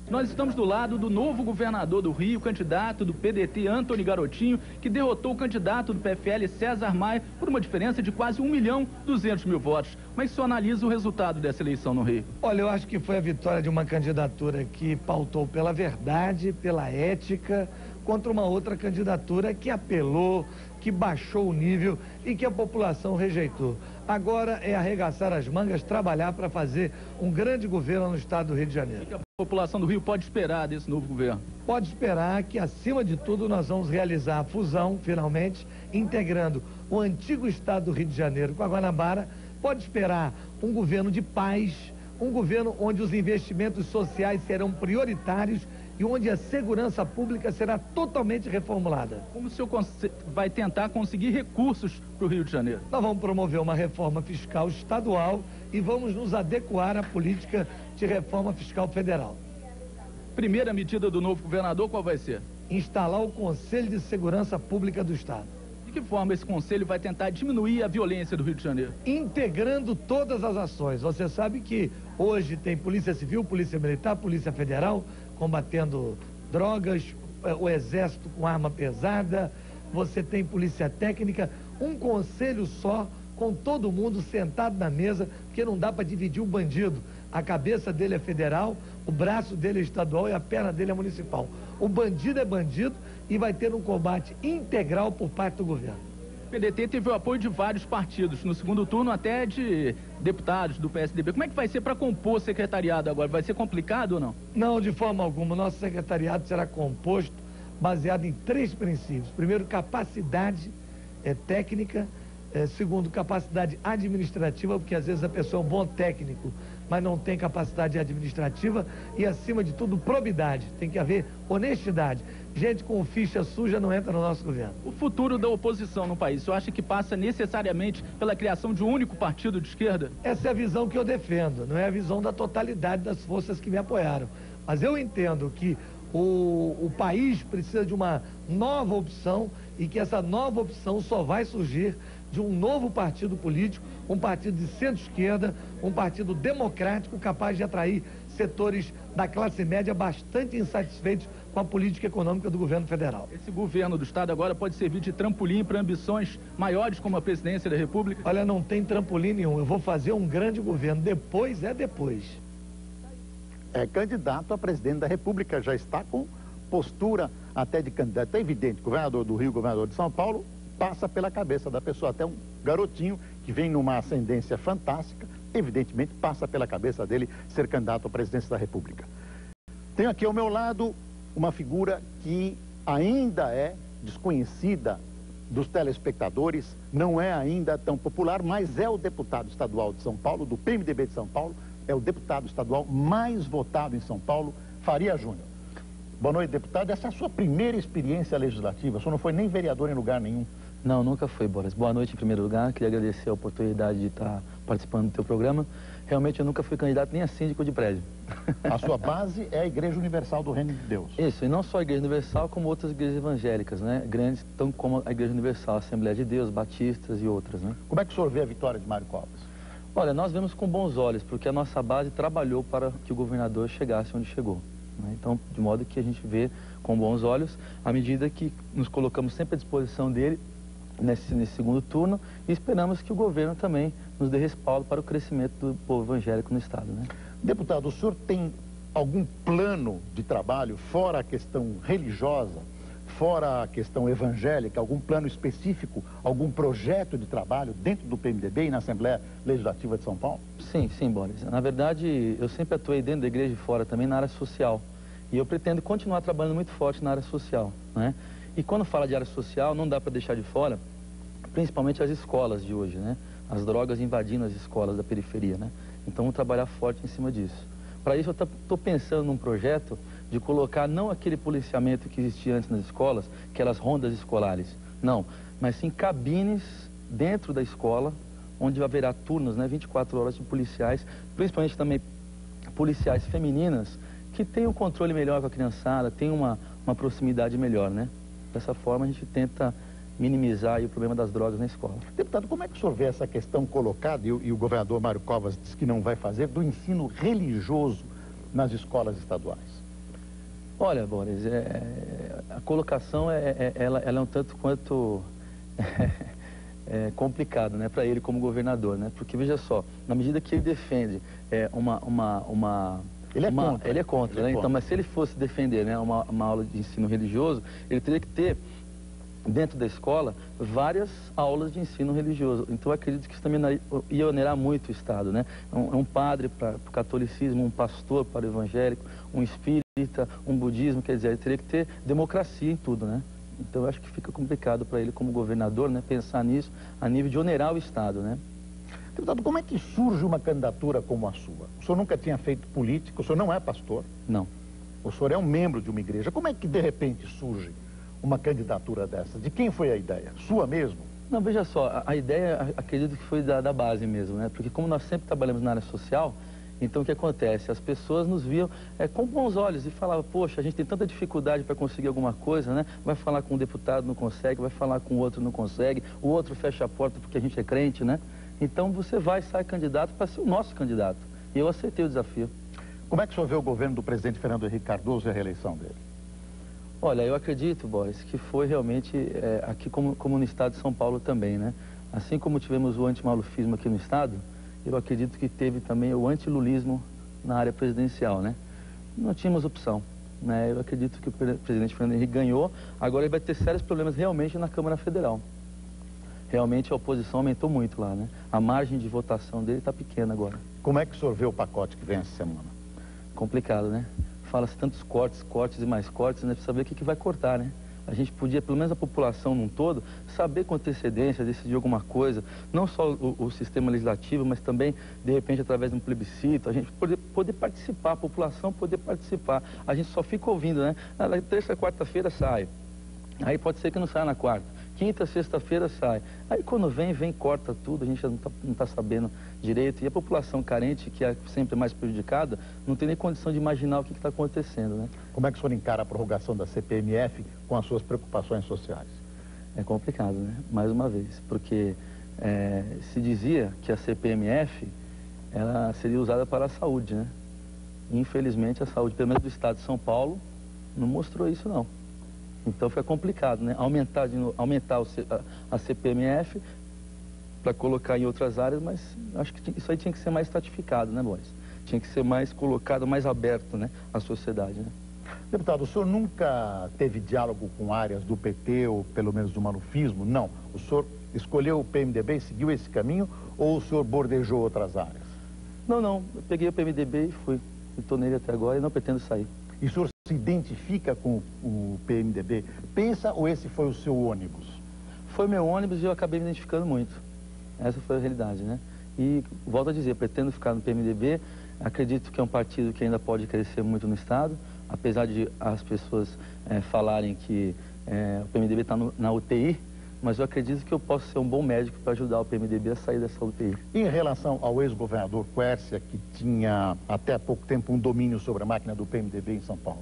Nós estamos do lado do novo governador do Rio, candidato do PDT, Antony Garotinho, que derrotou o candidato do PFL, César Maia, por uma diferença de quase 1.200.000 votos. Mas só analisa o resultado dessa eleição no Rio. Olha, eu acho que foi a vitória de uma candidatura que pautou pela verdade, pela ética, contra uma outra candidatura que apelou, que baixou o nível e que a população rejeitou. Agora é arregaçar as mangas, trabalhar para fazer um grande governo no estado do Rio de Janeiro. O que a população do Rio pode esperar desse novo governo? Pode esperar que, acima de tudo, nós vamos realizar a fusão, finalmente, integrando o antigo estado do Rio de Janeiro com a Guanabara. Pode esperar um governo de paz, um governo onde os investimentos sociais serão prioritários e onde a segurança pública será totalmente reformulada. Como o senhor vai tentar conseguir recursos para o Rio de Janeiro? Nós vamos promover uma reforma fiscal estadual e vamos nos adequar à política de reforma fiscal federal. Primeira medida do novo governador, qual vai ser? Instalar o Conselho de Segurança Pública do Estado. De que forma esse conselho vai tentar diminuir a violência do Rio de Janeiro? Integrando todas as ações. Você sabe que hoje tem Polícia Civil, Polícia Militar, Polícia Federal, combatendo drogas, o Exército com arma pesada, você tem Polícia Técnica, um conselho só, com todo mundo sentado na mesa, porque não dá para dividir o bandido. A cabeça dele é federal, o braço dele é estadual e a perna dele é municipal. O bandido é bandido e vai ter um combate integral por parte do governo. O PDT teve o apoio de vários partidos, no segundo turno até de deputados do PSDB. Como é que vai ser para compor o secretariado agora? Vai ser complicado ou não? Não, de forma alguma. O nosso secretariado será composto baseado em 3 princípios. Primeiro, capacidade técnica. Segundo, capacidade administrativa, porque às vezes a pessoa é um bom técnico, mas não tem capacidade administrativa. E, acima de tudo, probidade. Tem que haver honestidade. Gente com ficha suja não entra no nosso governo. O futuro da oposição no país, o senhor acha que passa necessariamente pela criação de um único partido de esquerda? Essa é a visão que eu defendo, não é a visão da totalidade das forças que me apoiaram. Mas eu entendo que o país precisa de uma nova opção e que essa nova opção só vai surgir de um novo partido político, um partido de centro-esquerda, um partido democrático capaz de atrair setores da classe média bastante insatisfeitos com a política econômica do governo federal. Esse governo do Estado agora pode servir de trampolim para ambições maiores como a presidência da República? Olha, não tem trampolim nenhum. Eu vou fazer um grande governo. Depois é depois. É candidato a presidente da República, já está com postura até de candidato. É evidente, governador do Rio, governador de São Paulo, passa pela cabeça da pessoa. Até um garotinho que vem numa ascendência fantástica, evidentemente passa pela cabeça dele ser candidato à presidência da República. Tenho aqui ao meu lado uma figura que ainda é desconhecida dos telespectadores, não é ainda tão popular, mas é o deputado estadual de São Paulo, do PMDB de São Paulo, é o deputado estadual mais votado em São Paulo, Faria Júnior. Boa noite, deputado. Essa é a sua primeira experiência legislativa, o senhor não foi nem vereador em lugar nenhum. Não, nunca fui, Boris. Boa noite em primeiro lugar, queria agradecer a oportunidade de estar participando do teu programa. Realmente eu nunca fui candidato nem a síndico de prédio. A sua base é a Igreja Universal do Reino de Deus. Isso, e não só a Igreja Universal, como outras igrejas evangélicas, né? Grandes, tão como a Igreja Universal, a Assembleia de Deus, Batistas e outras, né? Como é que o senhor vê a vitória de Mário Covas? Olha, nós vemos com bons olhos, porque a nossa base trabalhou para que o governador chegasse onde chegou, né? Então, de modo que a gente vê com bons olhos, à medida que nos colocamos sempre à disposição dele, nesse segundo turno, e esperamos que o governo também nos dê respaldo para o crescimento do povo evangélico no Estado, né? Deputado, o senhor tem algum plano de trabalho, fora a questão religiosa, fora a questão evangélica, algum plano específico, algum projeto de trabalho dentro do PMDB e na Assembleia Legislativa de São Paulo? Sim, Boris. Na verdade, eu sempre atuei dentro da igreja e fora também na área social. E eu pretendo continuar trabalhando muito forte na área social, né? E quando fala de área social, não dá para deixar de fora, principalmente as escolas de hoje, né? As drogas invadindo as escolas da periferia, né? Então, vamos trabalhar forte em cima disso. Para isso, eu estou pensando num projeto de colocar não aquele policiamento que existia antes nas escolas, aquelas rondas escolares, não, mas sim cabines dentro da escola, onde haverá turnos, né? 24 horas de policiais, principalmente também policiais femininas, que tenham um controle melhor com a criançada, tenham uma proximidade melhor, né? Dessa forma, a gente tenta minimizar aí o problema das drogas na escola. Deputado, como é que o senhor vê essa questão colocada, e o governador Mário Covas diz que não vai fazer, do ensino religioso nas escolas estaduais? Olha, Boris, a colocação ela é um tanto quanto complicado, né, para ele como governador, né? Porque, veja só, na medida que ele defende Ele é contra, né? Então, mas se ele fosse defender, né, uma aula de ensino religioso, ele teria que ter, dentro da escola, várias aulas de ensino religioso. Então, eu acredito que isso também ia onerar muito o Estado, né? Um padre para o catolicismo, um pastor para o evangélico, um espírita, um budismo, quer dizer, ele teria que ter democracia em tudo, né? Então, eu acho que fica complicado para ele, como governador, né, pensar nisso a nível de onerar o Estado, né? Deputado, como é que surge uma candidatura como a sua? O senhor nunca tinha feito política, o senhor não é pastor? Não. O senhor é um membro de uma igreja. Como é que, de repente, surge uma candidatura dessa? De quem foi a ideia? Sua mesmo? Não, veja só, a ideia, acredito que foi da base mesmo, né? Porque como nós sempre trabalhamos na área social, então o que acontece? As pessoas nos viam com bons olhos e falavam, poxa, a gente tem tanta dificuldade para conseguir alguma coisa, né? Vai falar com um deputado, não consegue, vai falar com o outro, não consegue, o outro fecha a porta porque a gente é crente, né? Então você vai sair candidato para ser o nosso candidato. E eu aceitei o desafio. Como é que o senhor vê o governo do presidente Fernando Henrique Cardoso e a reeleição dele? Olha, eu acredito, Boris, que foi realmente aqui como no estado de São Paulo também, né? Assim como tivemos o antimalufismo aqui no estado, eu acredito que teve também o antilulismo na área presidencial, né? Não tínhamos opção, né? Eu acredito que o presidente Fernando Henrique ganhou, agora ele vai ter sérios problemas realmente na Câmara Federal. Realmente a oposição aumentou muito lá, né? A margem de votação dele está pequena agora. Como é que o senhor vê o pacote que vem essa semana? Complicado, né? Fala-se tantos cortes e mais cortes, né? Precisa saber o que vai cortar, né? A gente podia, pelo menos a população num todo, saber com antecedência, decidir alguma coisa, não só o sistema legislativo, mas também, de repente, através de um plebiscito, a gente poder participar, a população poder participar. A gente só fica ouvindo, né? Na terça, quarta-feira sai. Aí pode ser que não saia na quarta. Quinta, sexta-feira sai. Aí quando vem, corta tudo, a gente não tá sabendo direito. E a população carente, que é sempre mais prejudicada, não tem nem condição de imaginar o que está acontecendo, né? Como é que o senhor encara a prorrogação da CPMF com as suas preocupações sociais? É complicado, né? Mais uma vez, porque se dizia que a CPMF ela seria usada para a saúde, né? Infelizmente, a saúde, pelo menos do estado de São Paulo, não mostrou isso, não. Então, fica complicado, né? Aumentar a CPMF para colocar em outras áreas, mas acho que isso aí tinha que ser mais estratificado, né, Boris? Tinha que ser mais colocado, mais aberto, né, à sociedade, né? Deputado, o senhor nunca teve diálogo com áreas do PT ou pelo menos do malufismo? Não. O senhor escolheu o PMDB e seguiu esse caminho ou o senhor bordejou outras áreas? Não. Eu peguei o PMDB e fui. Estou nele até agora e não pretendo sair. E o senhor se identifica com o PMDB? Pensa ou esse foi o seu ônibus? Foi meu ônibus e eu acabei me identificando muito. Essa foi a realidade, né? E, volto a dizer, pretendo ficar no PMDB. Acredito que é um partido que ainda pode crescer muito no Estado. Apesar de as pessoas falarem que o PMDB está na UTI, mas eu acredito que eu posso ser um bom médico para ajudar o PMDB a sair dessa UTI. Em relação ao ex-governador Quércia, que tinha até há pouco tempo um domínio sobre a máquina do PMDB em São Paulo?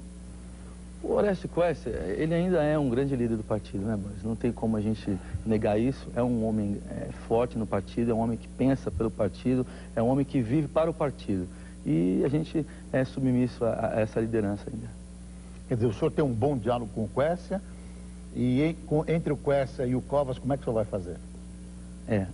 O Orestes Quércia, ele ainda é um grande líder do partido, né, Boris? Não tem como a gente negar isso. É um homem forte no partido, é um homem que pensa pelo partido, é um homem que vive para o partido. E a gente é submisso a essa liderança ainda. Quer dizer, o senhor tem um bom diálogo com o Quércia, e entre o Quércia e o Covas, como é que o senhor vai fazer?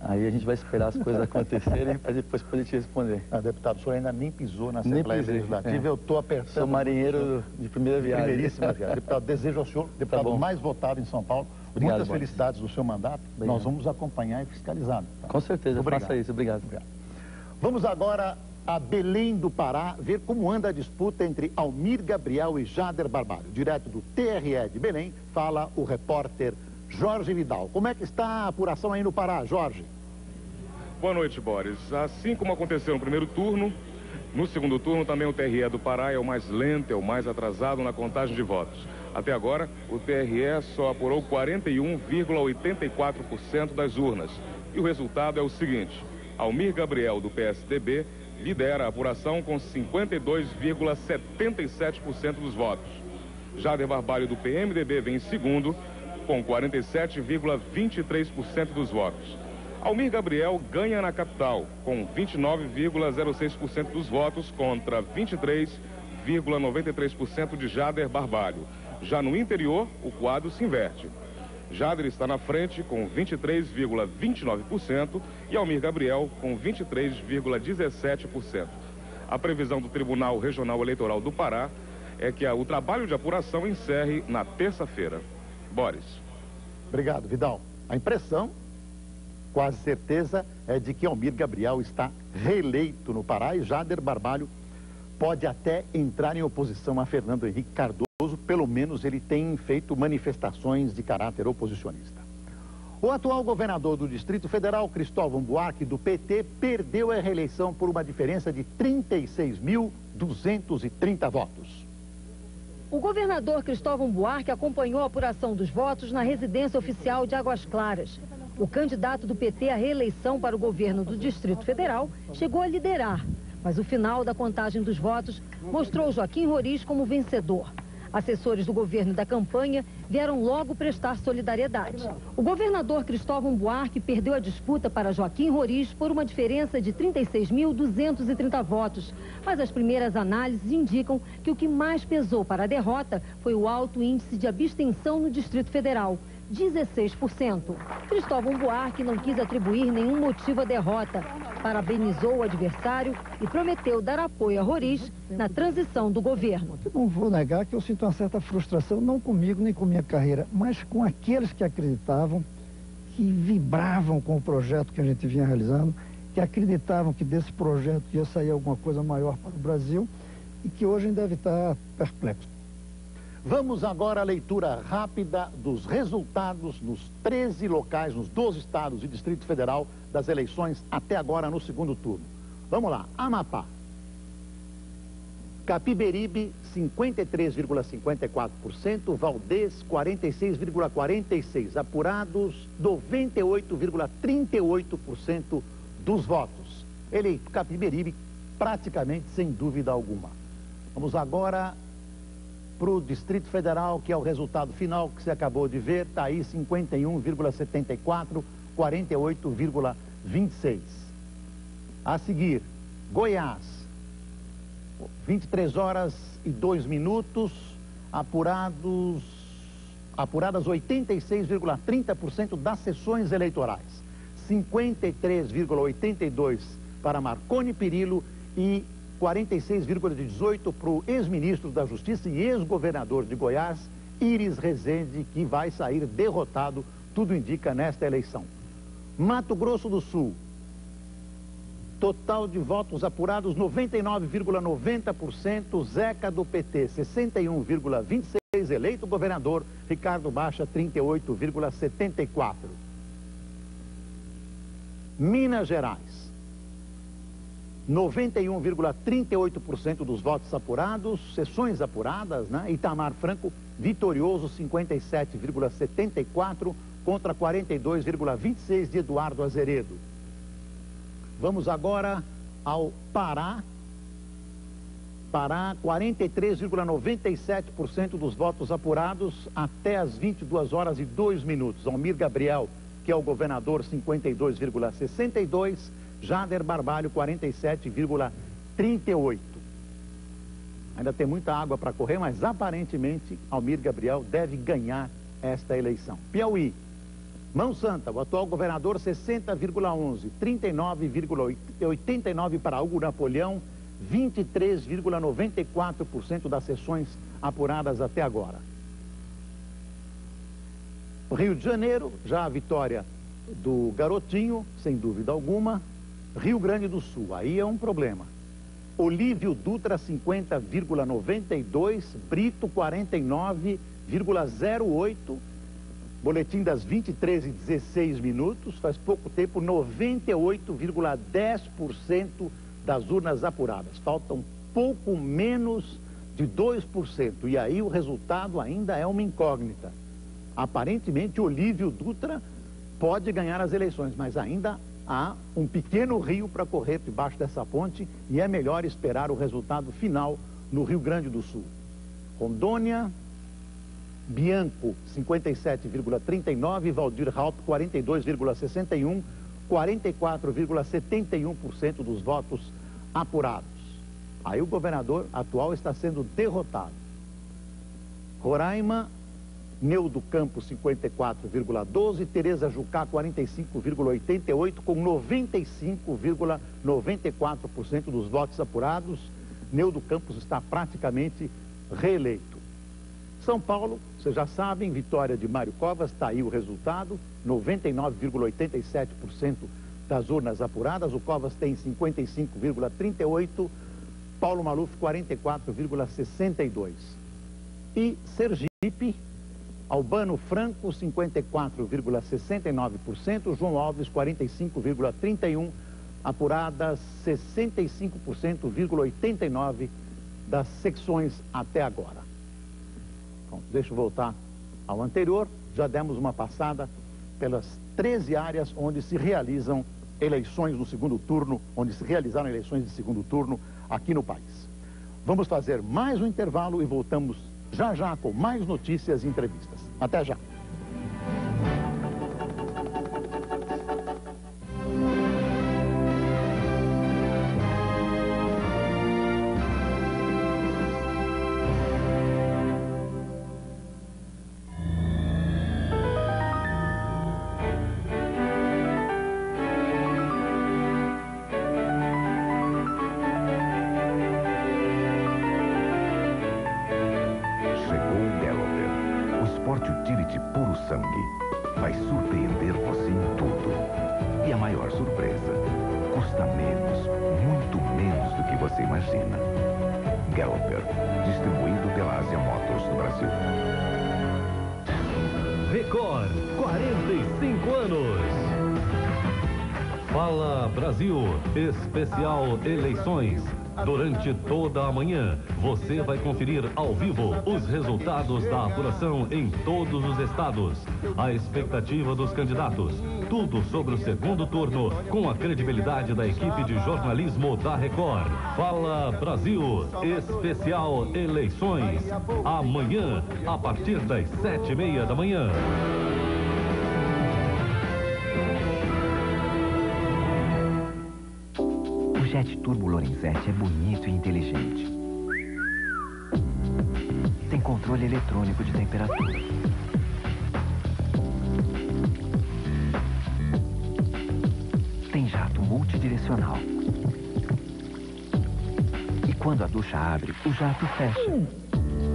Aí a gente vai esperar as coisas acontecerem para depois poder te responder. Deputado, o senhor ainda nem pisou na Assembleia Legislativa, eu estou apertando... Sou marinheiro de primeira viagem. Primeiríssima viagem. Deputado, desejo ao senhor, deputado mais votado em São Paulo, obrigado, muitas felicidades do seu mandato. Obrigado. Nós vamos acompanhar e fiscalizar. Tá? Com certeza, faça isso. Obrigado. Vamos agora a Belém do Pará, ver como anda a disputa entre Almir Gabriel e Jader Barbalho. Direto do TRE de Belém, fala o repórter Jorge Vidal. Como é que está a apuração aí no Pará, Jorge? Boa noite, Boris. Assim como aconteceu no primeiro turno, no segundo turno também o TRE do Pará é o mais lento, é o mais atrasado na contagem de votos. Até agora, o TRE só apurou 41,84% das urnas. E o resultado é o seguinte: Almir Gabriel, do PSDB, lidera a apuração com 52,77% dos votos. Jader Barbalho, do PMDB, vem em segundo, com 47,23% dos votos. Almir Gabriel ganha na capital, com 29,06% dos votos contra 23,93% de Jader Barbalho. Já no interior, o quadro se inverte. Jader está na frente com 23,29% e Almir Gabriel com 23,17%. A previsão do Tribunal Regional Eleitoral do Pará é que o trabalho de apuração encerre na terça-feira. Boris. Obrigado, Vidal. A impressão, quase certeza, é de que Almir Gabriel está reeleito no Pará e Jader Barbalho pode até entrar em oposição a Fernando Henrique Cardoso. Pelo menos ele tem feito manifestações de caráter oposicionista. O atual governador do Distrito Federal, Cristóvão Buarque, do PT, perdeu a reeleição por uma diferença de 36.230 votos. O governador Cristóvão Buarque acompanhou a apuração dos votos na residência oficial de Águas Claras. O candidato do PT à reeleição para o governo do Distrito Federal chegou a liderar, mas o final da contagem dos votos mostrou Joaquim Roriz como vencedor. Assessores do governo e da campanha vieram logo prestar solidariedade. O governador Cristóvão Buarque perdeu a disputa para Joaquim Roriz por uma diferença de 36.230 votos. Mas as primeiras análises indicam que o que mais pesou para a derrota foi o alto índice de abstenção no Distrito Federal, 16%. Cristóvão Buarque não quis atribuir nenhum motivo à derrota, parabenizou o adversário e prometeu dar apoio a Roriz na transição do governo. Não vou negar que eu sinto uma certa frustração, não comigo nem com minha carreira, mas com aqueles que acreditavam, que vibravam com o projeto que a gente vinha realizando, que acreditavam que desse projeto ia sair alguma coisa maior para o Brasil e que hoje ainda deve estar perplexo. Vamos agora à leitura rápida dos resultados nos 13 locais, nos 12 estados e Distrito Federal das eleições até agora no segundo turno. Vamos lá. Amapá. Capiberibe, 53,54%, Valdez, 46,46%, apurados 98,38% dos votos. Eleito Capiberibe, praticamente sem dúvida alguma. Vamos agora para o Distrito Federal, que é o resultado final que você acabou de ver, está aí 51,74%, 48,26%. A seguir, Goiás. 23 horas e 2 minutos, apuradas 86,30% das sessões eleitorais. 53,82% para Marconi Perillo e 46,18% para o ex-ministro da Justiça e ex-governador de Goiás, Iris Rezende, que vai sair derrotado, tudo indica, nesta eleição. Mato Grosso do Sul, total de votos apurados 99,90%, Zeca do PT 61,26%, eleito governador, Ricardo Baixa 38,74%. Minas Gerais, 91,38% dos votos apurados, sessões apuradas, né? Itamar Franco, vitorioso, 57,74% contra 42,26% de Eduardo Azeredo. Vamos agora ao Pará. Pará, 43,97% dos votos apurados até as 22 horas e 2 minutos. Almir Gabriel, que é o governador, 52,62%. Jader Barbalho, 47,38%. Ainda tem muita água para correr, mas aparentemente Almir Gabriel deve ganhar esta eleição. Piauí, Mão Santa, o atual governador, 60,11%. 39,89% para Hugo Napoleão, 23,94% das sessões apuradas até agora. Rio de Janeiro, já a vitória do Garotinho, sem dúvida alguma. Rio Grande do Sul, aí é um problema. Olívio Dutra, 50,92%, Brito, 49,08%. Boletim das 23h16, faz pouco tempo, 98,10% das urnas apuradas. Faltam pouco menos de 2%. E aí o resultado ainda é uma incógnita. Aparentemente, Olívio Dutra pode ganhar as eleições, mas ainda há um pequeno rio para correr debaixo dessa ponte e é melhor esperar o resultado final no Rio Grande do Sul. Rondônia, Bianco, 57,39%, Valdir Raup, 42,61%, 44,71% dos votos apurados. Aí o governador atual está sendo derrotado. Roraima, Neudo Campos, 54,12%, Tereza Jucá, 45,88%, com 95,94% dos votos apurados. Neudo Campos está praticamente reeleito. São Paulo, vocês já sabem, vitória de Mário Covas, está aí o resultado, 99,87% das urnas apuradas, o Covas tem 55,38%, Paulo Maluf 44,62%. E Sergipe, Albano Franco 54,69%, João Alves 45,31%, apuradas 65,89% das secções até agora. Bom, deixa eu voltar ao anterior. Já demos uma passada pelas 13 áreas onde se realizam eleições no segundo turno, onde se realizaram eleições de segundo turno aqui no país. Vamos fazer mais um intervalo e voltamos já já com mais notícias e entrevistas. Até já. Utility puro sangue. Vai surpreender você em tudo. E a maior surpresa, custa menos, muito menos do que você imagina. Galloper, distribuído pela Ásia Motors do Brasil. Record, 45 anos. Fala Brasil, especial eleições. Durante toda a manhã, você vai conferir ao vivo os resultados da apuração em todos os estados, a expectativa dos candidatos, tudo sobre o segundo turno, com a credibilidade da equipe de jornalismo da Record. Fala Brasil, especial eleições. Amanhã, a partir das 7h30 da manhã. O Jet Turbo Lorenzetti é bonito e inteligente. controle eletrônico de temperatura. Tem jato multidirecional. E quando a ducha abre, o jato fecha.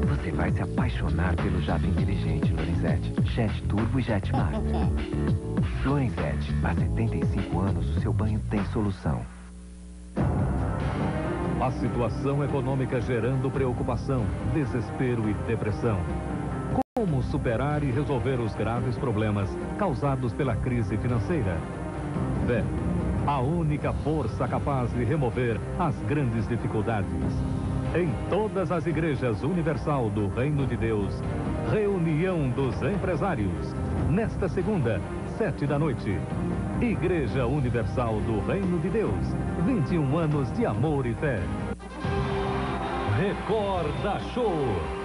Você vai se apaixonar pelo jato inteligente Lorenzetti, Jet Turbo e Jet Mar. Lorenzetti, há 75 anos o seu banho tem solução. A situação econômica gerando preocupação, desespero e depressão. Como superar e resolver os graves problemas causados pela crise financeira? Fé, a única força capaz de remover as grandes dificuldades. Em todas as igrejas universal do Reino de Deus, reunião dos empresários. Nesta segunda, 7 da noite. Igreja Universal do Reino de Deus, 21 anos de amor e fé. Record da Show,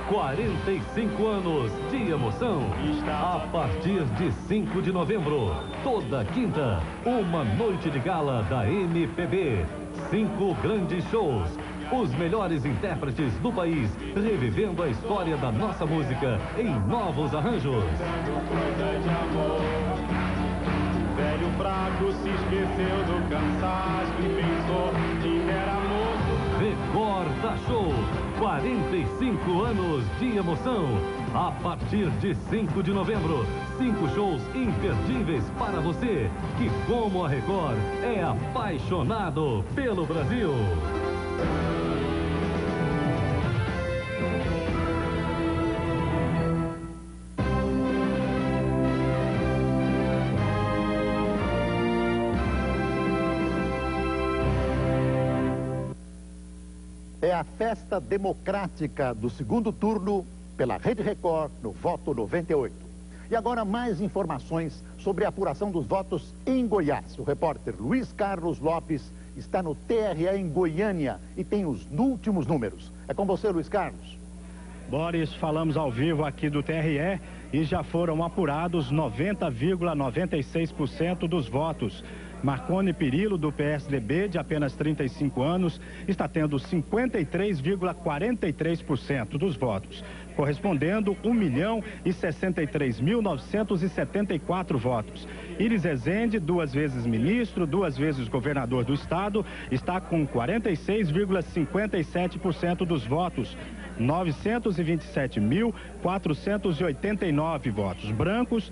45 anos de emoção. A partir de 5 de novembro, toda quinta, uma noite de gala da MPB. 5 grandes shows. Os melhores intérpretes do país, revivendo a história da nossa música em novos arranjos. Velho fraco se esqueceu do cansaço e pensou que era moço. Record da Show, 45 anos de emoção. A partir de 5 de novembro, 5 shows imperdíveis para você, que como a Record é apaixonado pelo Brasil. É a festa democrática do segundo turno pela Rede Record no voto 98. E agora mais informações sobre a apuração dos votos em Goiás. O repórter Luiz Carlos Lopes está no TRE em Goiânia e tem os últimos números. É com você, Luiz Carlos. Boris, falamos ao vivo aqui do TRE e já foram apurados 90,96% dos votos. Marconi Perillo, do PSDB, de apenas 35 anos, está tendo 53,43% dos votos, correspondendo 1.063.974 votos. Iris Rezende, 2 vezes ministro, 2 vezes governador do estado, está com 46,57% dos votos. 927.489 votos brancos,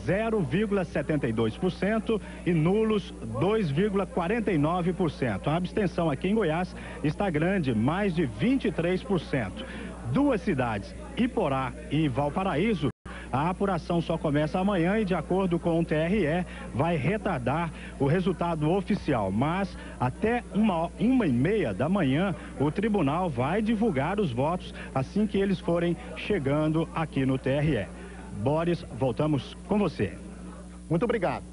0,72% e nulos 2,49%. A abstenção aqui em Goiás está grande, mais de 23%. 2 cidades, Iporá e Valparaíso, a apuração só começa amanhã e, de acordo com o TRE, vai retardar o resultado oficial. Mas até 1h30 da manhã, o tribunal vai divulgar os votos assim que eles forem chegando aqui no TRE. Boris, voltamos com você. Muito obrigado.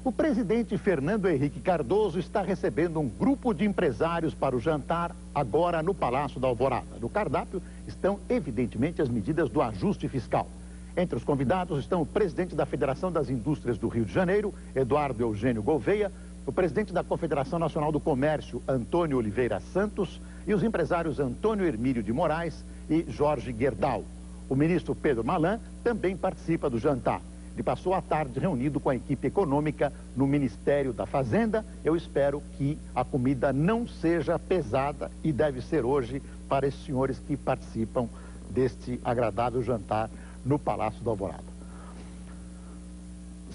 O presidente Fernando Henrique Cardoso está recebendo um grupo de empresários para o jantar agora no Palácio da Alvorada. No cardápio estão, evidentemente, as medidas do ajuste fiscal. Entre os convidados estão o presidente da Federação das Indústrias do Rio de Janeiro, Eduardo Eugênio Gouveia, o presidente da Confederação Nacional do Comércio, Antônio Oliveira Santos, e os empresários Antônio Hermílio de Moraes e Jorge Gerdau. O ministro Pedro Malan também participa do jantar. Ele passou a tarde reunido com a equipe econômica no Ministério da Fazenda. Eu espero que a comida não seja pesada e deve ser hoje para esses senhores que participam deste agradável jantar no Palácio da Alvorada.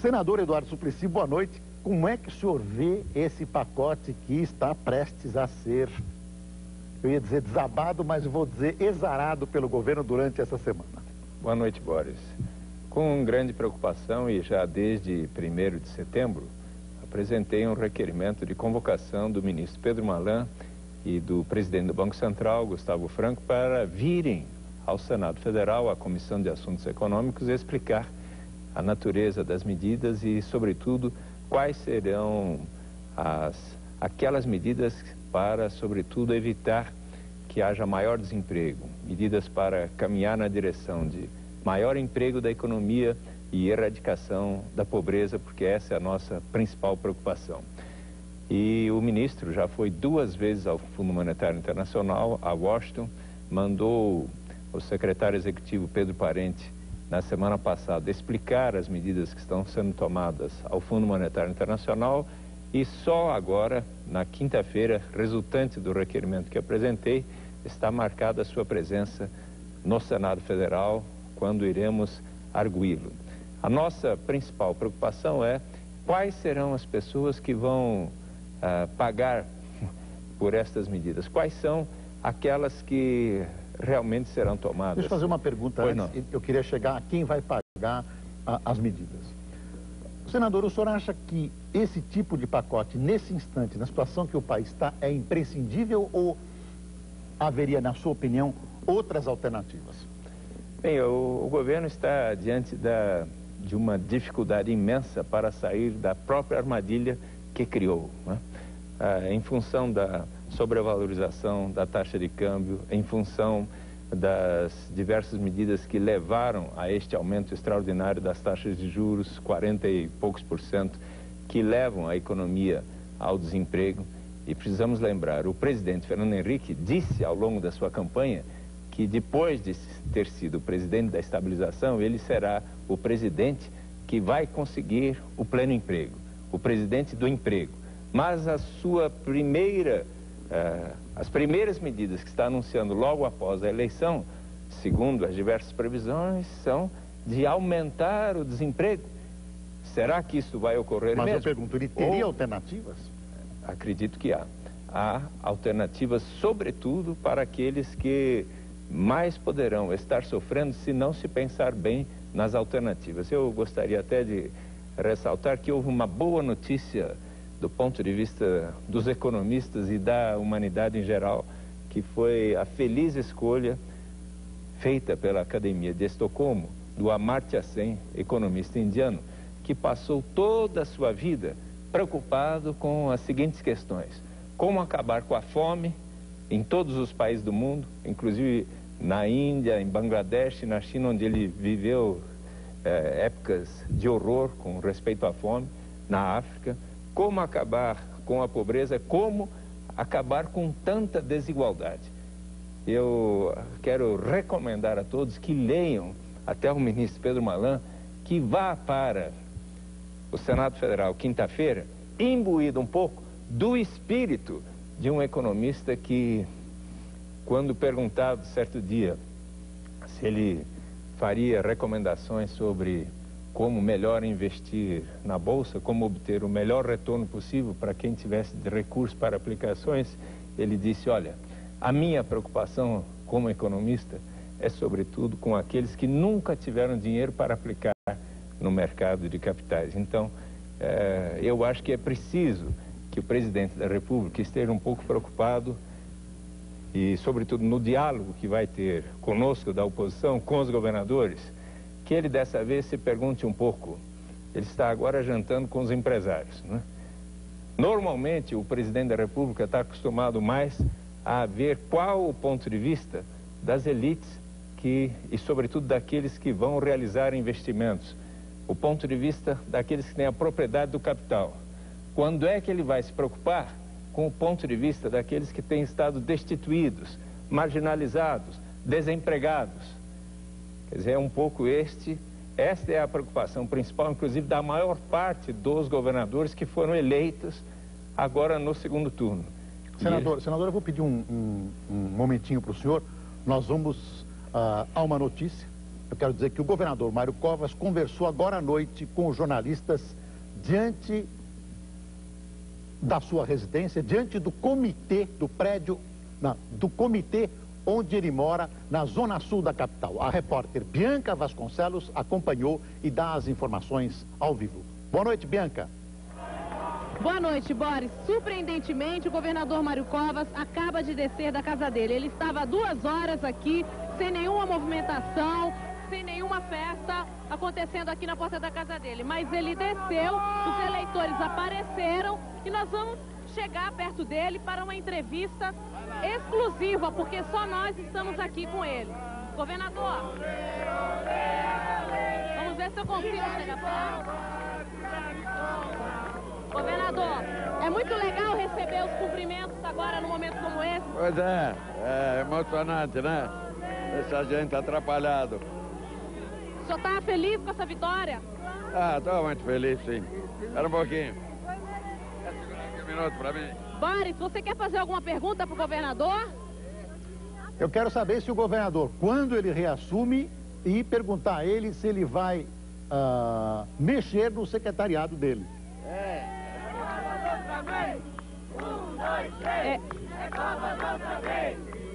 Senador Eduardo Suplicy, boa noite. Como é que o senhor vê esse pacote que está prestes a ser, eu ia dizer desabado, mas eu vou dizer exarado pelo governo durante essa semana? Boa noite, Boris. Com grande preocupação e já desde 1º de setembro, apresentei um requerimento de convocação do ministro Pedro Malan e do presidente do Banco Central, Gustavo Franco, para virem ao Senado Federal, à Comissão de Assuntos Econômicos, explicar a natureza das medidas e, sobretudo, quais serão aquelas medidas para, sobretudo, evitar que haja maior desemprego, medidas para caminhar na direção de maior emprego da economia e erradicação da pobreza, porque essa é a nossa principal preocupação. E o ministro já foi 2 vezes ao Fundo Monetário Internacional, a Washington, mandou o secretário executivo Pedro Parente, na semana passada, explicar as medidas que estão sendo tomadas ao Fundo Monetário Internacional e só agora, na quinta-feira, resultante do requerimento que apresentei, está marcada a sua presença no Senado Federal, quando iremos arguí-lo. A nossa principal preocupação é quais serão as pessoas que vão pagar por estas medidas, quais são aquelas que realmente serão tomadas. Deixa eu fazer uma pergunta antes. Eu queria chegar a quem vai pagar as medidas. Senador, o senhor acha que esse tipo de pacote, nesse instante, na situação que o país está, é imprescindível ou haveria, na sua opinião, outras alternativas? Bem, o governo está diante de uma dificuldade imensa para sair da própria armadilha que criou, né? Em função da sobrevalorização da taxa de câmbio, em função das diversas medidas que levaram a este aumento extraordinário das taxas de juros, 40 e poucos %, que levam a economia ao desemprego. E precisamos lembrar, o presidente Fernando Henrique disse ao longo da sua campanha que depois de ter sido o presidente da estabilização, ele será o presidente que vai conseguir o pleno emprego, o presidente do emprego. Mas as primeiras medidas que está anunciando logo após a eleição, segundo as diversas previsões, são de aumentar o desemprego. Será que isso vai ocorrer mesmo? Mas eu pergunto, ele teria alternativas? Acredito que há. Há alternativas, sobretudo, para aqueles que mais poderão estar sofrendo se não se pensar bem nas alternativas. Eu gostaria até de ressaltar que houve uma boa notícia do ponto de vista dos economistas e da humanidade em geral, que foi a feliz escolha feita pela Academia de Estocolmo do Amartya Sen, economista indiano, que passou toda a sua vida preocupado com as seguintes questões: como acabar com a fome em todos os países do mundo, inclusive na Índia, em Bangladesh, na China, onde ele viveu épocas de horror com respeito à fome, na África, como acabar com a pobreza, como acabar com tanta desigualdade. Eu quero recomendar a todos que leiam até o ministro Pedro Malan, que vá para o Senado Federal quinta-feira, imbuído um pouco do espírito de um economista que, quando perguntado certo dia se ele faria recomendações sobre como melhor investir na Bolsa, como obter o melhor retorno possível para quem tivesse de recursos para aplicações, ele disse: olha, a minha preocupação como economista é sobretudo com aqueles que nunca tiveram dinheiro para aplicar no mercado de capitais. Então, eu acho que é preciso que o presidente da República esteja um pouco preocupado e, sobretudo, no diálogo que vai ter conosco da oposição, com os governadores, que ele dessa vez se pergunte um pouco. Ele está agora jantando com os empresários, né? Normalmente o presidente da República está acostumado mais a ver qual o ponto de vista das elites e sobretudo daqueles que vão realizar investimentos, o ponto de vista daqueles que têm a propriedade do capital. Quando é que ele vai se preocupar com o ponto de vista daqueles que têm estado destituídos, marginalizados, desempregados? Quer dizer, é um pouco esta é a preocupação principal, inclusive da maior parte dos governadores que foram eleitos agora no segundo turno. Senador, eu vou pedir um momentinho para o senhor. Nós vamos a uma notícia. Eu quero dizer que o governador Mário Covas conversou agora à noite com os jornalistas diante da sua residência, diante do comitê, do prédio, do comitê onde ele mora, na zona sul da capital. A repórter Bianca Vasconcelos acompanhou e dá as informações ao vivo. Boa noite, Bianca. Boa noite, Boris. Surpreendentemente, o governador Mário Covas acaba de descer da casa dele. Ele estava há 2 horas aqui, sem nenhuma movimentação, sem nenhuma festa acontecendo aqui na porta da casa dele. Mas ele desceu, os eleitores apareceram e nós vamos chegar perto dele para uma entrevista exclusiva, porque só nós estamos aqui com ele. Governador, vamos ver se eu consigo chegar perto. Governador, é muito legal receber os cumprimentos agora num momento como esse. Pois é emocionante, né? deixa a gente atrapalhado. O senhor está feliz com essa vitória? Ah, estou muito feliz, sim. Espera um pouquinho. Quer segurar aqui um minuto para mim? Boris, você quer fazer alguma pergunta para o governador? Eu quero saber se o governador, quando ele reassume, e perguntar a ele se ele vai mexer no secretariado dele.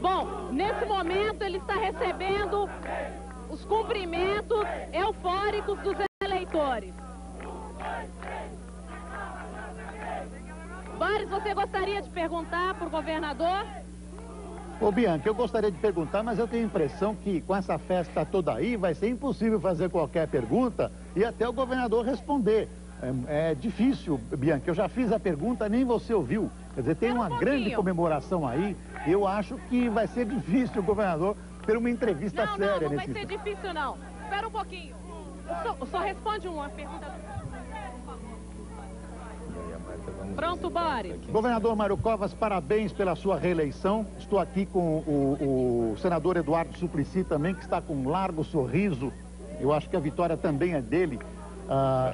Bom, nesse momento ele está recebendo os cumprimentos eufóricos dos eleitores. Boris, você gostaria de perguntar para o governador? Ô Bianca, eu gostaria de perguntar, mas eu tenho a impressão que com essa festa toda aí vai ser impossível fazer qualquer pergunta e até o governador responder. É difícil, Bianca, eu já fiz a pergunta, nem você ouviu. Quer dizer, tem uma grande comemoração aí, eu acho que vai ser difícil o governador ter uma entrevista séria. Não vai ser difícil não. Espera um pouquinho. O senhor responde uma pergunta. Pronto, Boris. Governador Mário Covas, parabéns pela sua reeleição. Estou aqui com o senador Eduardo Suplicy também, que está com um largo sorriso. Eu acho que a vitória também é dele.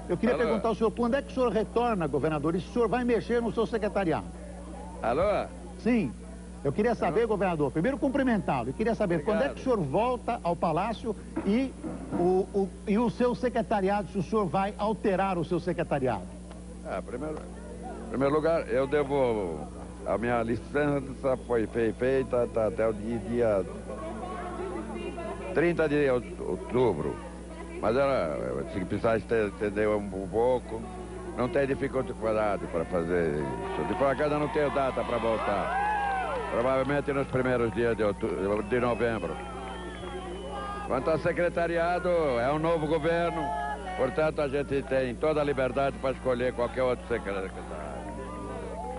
Eu queria perguntar ao senhor, quando é que o senhor retorna, governador? E se o senhor vai mexer no seu secretariado? Alô? Sim. Eu queria saber, governador, primeiro cumprimentá-lo. Eu queria saber quando é que o senhor volta ao Palácio e o seu secretariado, se o senhor vai alterar o seu secretariado. Em primeiro lugar, eu devo... A minha licença foi feita até o dia 30 de outubro. Mas se precisar estender um pouco, não tem dificuldade para fazer isso. De qualquer maneira, não tenho data para voltar. Provavelmente nos primeiros dias de novembro. Quanto ao secretariado, é um novo governo. Portanto, a gente tem toda a liberdade para escolher qualquer outro secretário.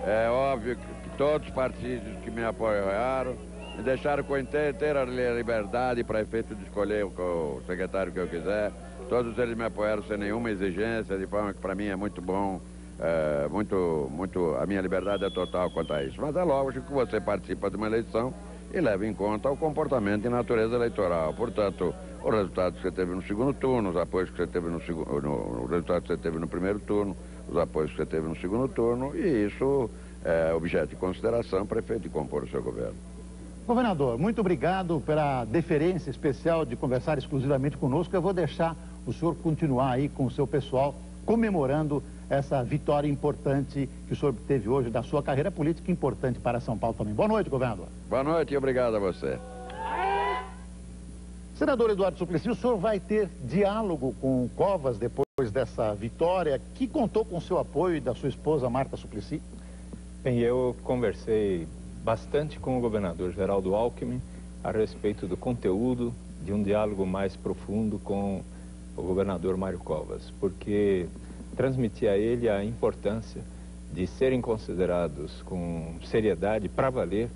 É óbvio que todos os partidos que me apoiaram me deixaram com inteira liberdade para efeito de escolher o secretário que eu quiser. Todos eles me apoiaram sem nenhuma exigência, de forma que para mim é muito bom, a minha liberdade é total quanto a isso. Mas é lógico que você participa de uma eleição e leva em conta o comportamento e natureza eleitoral. Portanto, o resultado que você teve no segundo turno, os apoios que você teve no resultado que você teve no primeiro turno, os apoios que você teve no segundo turno, e isso é objeto de consideração para efeito de compor o seu governo. Governador, muito obrigado pela deferência especial de conversar exclusivamente conosco. Eu vou deixar o senhor continuar aí com o seu pessoal comemorando essa vitória importante que o senhor teve hoje da sua carreira política, importante para São Paulo também. Boa noite, governador. Boa noite e obrigado a você. Senador Eduardo Suplicy, o senhor vai ter diálogo com o Covas depois dessa vitória, que contou com o seu apoio e da sua esposa Marta Suplicy? Bem, eu conversei bastante com o governador Geraldo Alckmin a respeito do conteúdo de um diálogo mais profundo com o governador Mário Covas, porque transmiti a ele a importância de serem considerados com seriedade, para valer,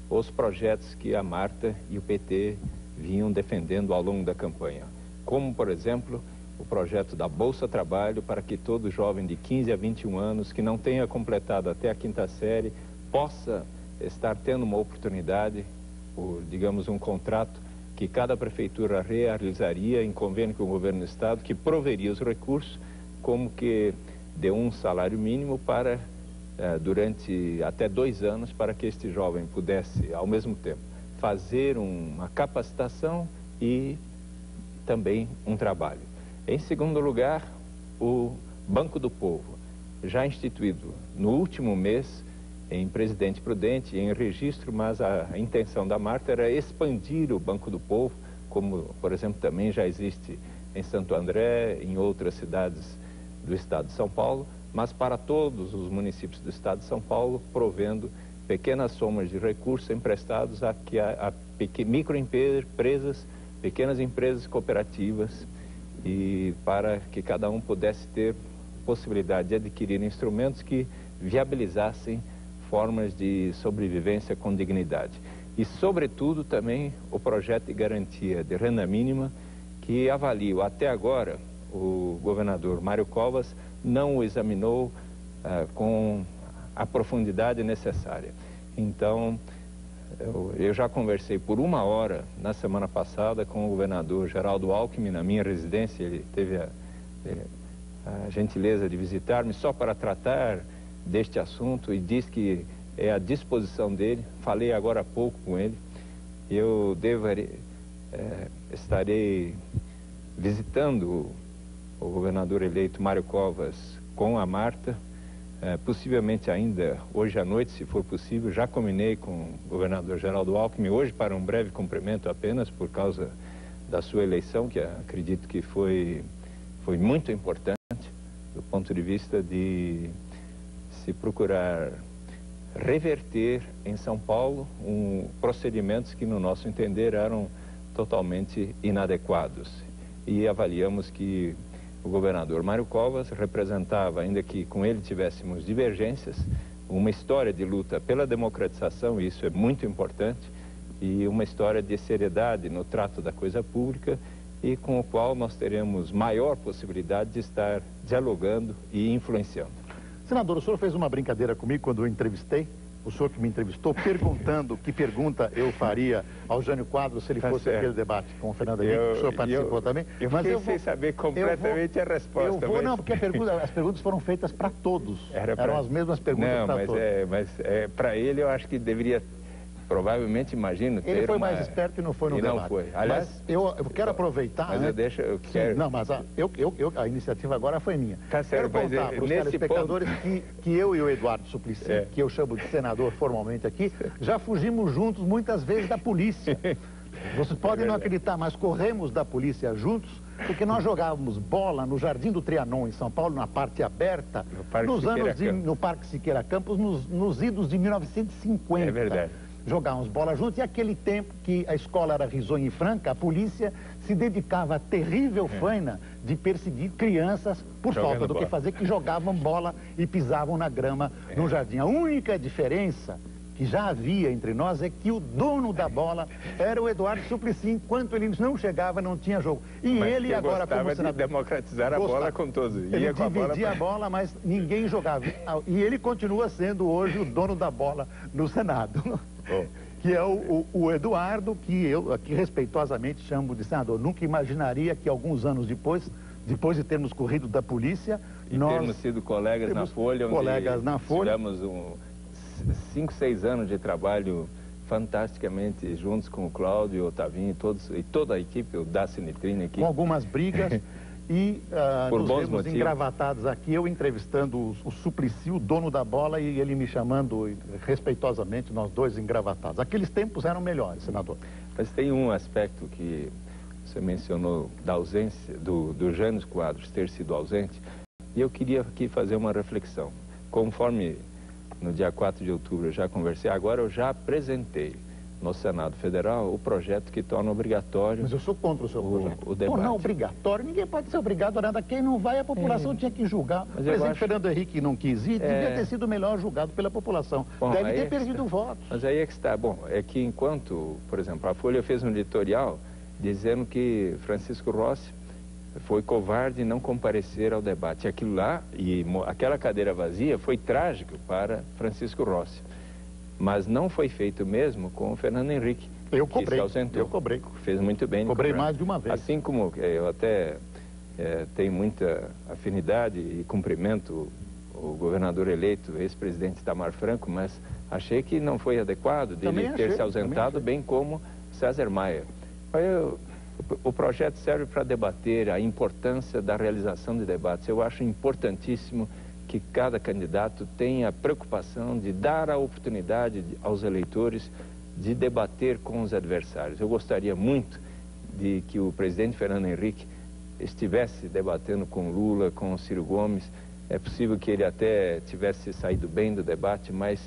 os projetos que a Marta e o PT vinham defendendo ao longo da campanha, como, por exemplo, o projeto da Bolsa Trabalho, para que todo jovem de 15 a 21 anos que não tenha completado até a 5ª série possa estar tendo uma oportunidade, digamos, um contrato que cada prefeitura realizaria em convênio com o governo do estado, que proveria os recursos, como que deu um salário mínimo para, durante até 2 anos, para que este jovem pudesse, ao mesmo tempo, fazer uma capacitação e também um trabalho. Em segundo lugar, o Banco do Povo, já instituído no último mês em Presidente Prudente, em registro, mas a intenção da Marta era expandir o Banco do Povo, como, por exemplo, também já existe em Santo André, em outras cidades do estado de São Paulo, mas para todos os municípios do estado de São Paulo, provendo pequenas somas de recursos emprestados a microempresas, pequenas empresas cooperativas, e para que cada um pudesse ter possibilidade de adquirir instrumentos que viabilizassem formas de sobrevivência com dignidade. E, sobretudo, também o projeto de garantia de renda mínima, que avalio até agora, o governador Mário Covas não o examinou com a profundidade necessária. Então, Eu já conversei por 1 hora na semana passada com o governador Geraldo Alckmin na minha residência. Ele teve a gentileza de visitar-me só para tratar deste assunto e disse que é à disposição dele. Falei agora há pouco com ele. Eu estarei visitando o governador eleito Mário Covas com a Marta, possivelmente ainda hoje à noite, se for possível. Já combinei com o governador Geraldo Alckmin hoje para um breve cumprimento apenas por causa da sua eleição, que acredito que foi muito importante do ponto de vista de se procurar reverter em São Paulo procedimentos que, no nosso entender, eram totalmente inadequados. E avaliamos que o governador Mário Covas representava, ainda que com ele tivéssemos divergências, uma história de luta pela democratização, e isso é muito importante, e uma história de seriedade no trato da coisa pública, e com o qual nós teremos maior possibilidade de estar dialogando e influenciando. Senador, o senhor fez uma brincadeira comigo quando eu entrevistei, o senhor que me entrevistou, perguntando que pergunta eu faria ao Jânio Quadros se ele fosse aquele debate com o Fernando Henrique. O senhor participou também? Eu fiquei sem saber completamente a resposta. Não, porque as perguntas foram feitas para todos. Eram as mesmas perguntas para todos. Mas para ele eu acho que deveria, provavelmente, imagino, ter ele foi mais esperto e não foi no debate. Não foi. Aliás, mas eu quero aproveitar... Mas eu quero... Sim, não, mas a iniciativa agora foi minha. Tá certo, quero contar para os telespectadores que eu e o Eduardo Suplicy, que eu chamo de senador formalmente aqui, já fugimos juntos muitas vezes da polícia. Vocês podem não acreditar, mas corremos da polícia juntos, porque nós jogávamos bola no Jardim do Trianon, em São Paulo, na parte aberta, no Parque Siqueira Campos, nos idos de 1950. É verdade. Jogávamos bola juntos, e aquele tempo que a escola era risonha e franca, a polícia se dedicava à terrível faina de perseguir crianças por falta do que fazer, que jogavam bola e pisavam na grama no jardim. A única diferença que já havia entre nós é que o dono da bola era o Eduardo Suplicy. Enquanto ele não chegava, não tinha jogo. E mas ele agora, como senador, de democratizar a bola com todos. Ele dividia a bola, mas ninguém jogava. E ele continua sendo hoje o dono da bola no Senado. Que é o Eduardo, que eu aqui respeitosamente chamo de senador. Nunca imaginaria que alguns anos depois de termos corrido da polícia, nós termos sido colegas na Folha, tivemos 5, 6 anos de trabalho fantasticamente juntos com o Cláudio, o Otavinho e toda a equipe, o Daci Nitrine aqui. Com algumas brigas e nos vemos motivos. Engravatados aqui, eu entrevistando o Suplicy, o dono da bola, e ele me chamando respeitosamente, nós dois engravatados. Aqueles tempos eram melhores, senador. Mas tem um aspecto que você mencionou da ausência do Jânio Quadros ter sido ausente, e eu queria aqui fazer uma reflexão. Conforme no dia 4 de outubro eu já conversei, agora eu já apresentei no Senado Federal o projeto que torna obrigatório... Mas eu sou contra o seu projeto. O debate. Não, obrigatório, ninguém pode ser obrigado a nada. Quem não vai, a população tinha que julgar. O presidente Fernando Henrique não quis ir, devia ter sido melhor julgado pela população. Deve ter perdido votos. Mas aí é que está. Bom, é que enquanto, por exemplo, a Folha fez um editorial dizendo que Francisco Rossi foi covarde em não comparecer ao debate. Aquilo lá, e aquela cadeira vazia, foi trágico para Francisco Rossi. Mas não foi feito mesmo com o Fernando Henrique. Eu cobrei, que se ausentou. eu cobrei. Fez muito bem. Cobrei mais de uma vez. Assim como eu até tenho muita afinidade e cumprimento o governador eleito, ex-presidente Itamar Franco, mas achei que não foi adequado dele ter se ausentado, bem como César Maia. O projeto serve para debater a importância da realização de debates. Eu acho importantíssimo que cada candidato tenha a preocupação de dar a oportunidade aos eleitores de debater com os adversários. Eu gostaria muito de que o presidente Fernando Henrique estivesse debatendo com Lula, com o Ciro Gomes. É possível que ele até tivesse saído bem do debate, mas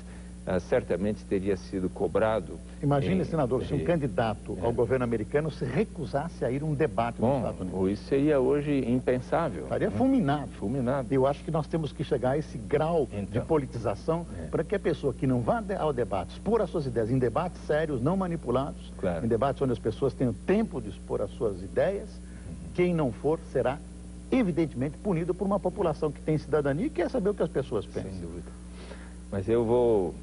certamente teria sido cobrado. Imagine, senador, se um candidato ao governo americano se recusasse a ir a um debate nos Estados Unidos. Isso seria hoje impensável. Estaria fulminado. Fulminado. Eu acho que nós temos que chegar a esse grau de politização para que a pessoa que não vá ao debate expor as suas ideias em debates sérios, não manipulados, em debates onde as pessoas tenham tempo de expor as suas ideias, quem não for será evidentemente punido por uma população que tem cidadania e quer saber o que as pessoas pensam. Sem dúvida. Mas eu vou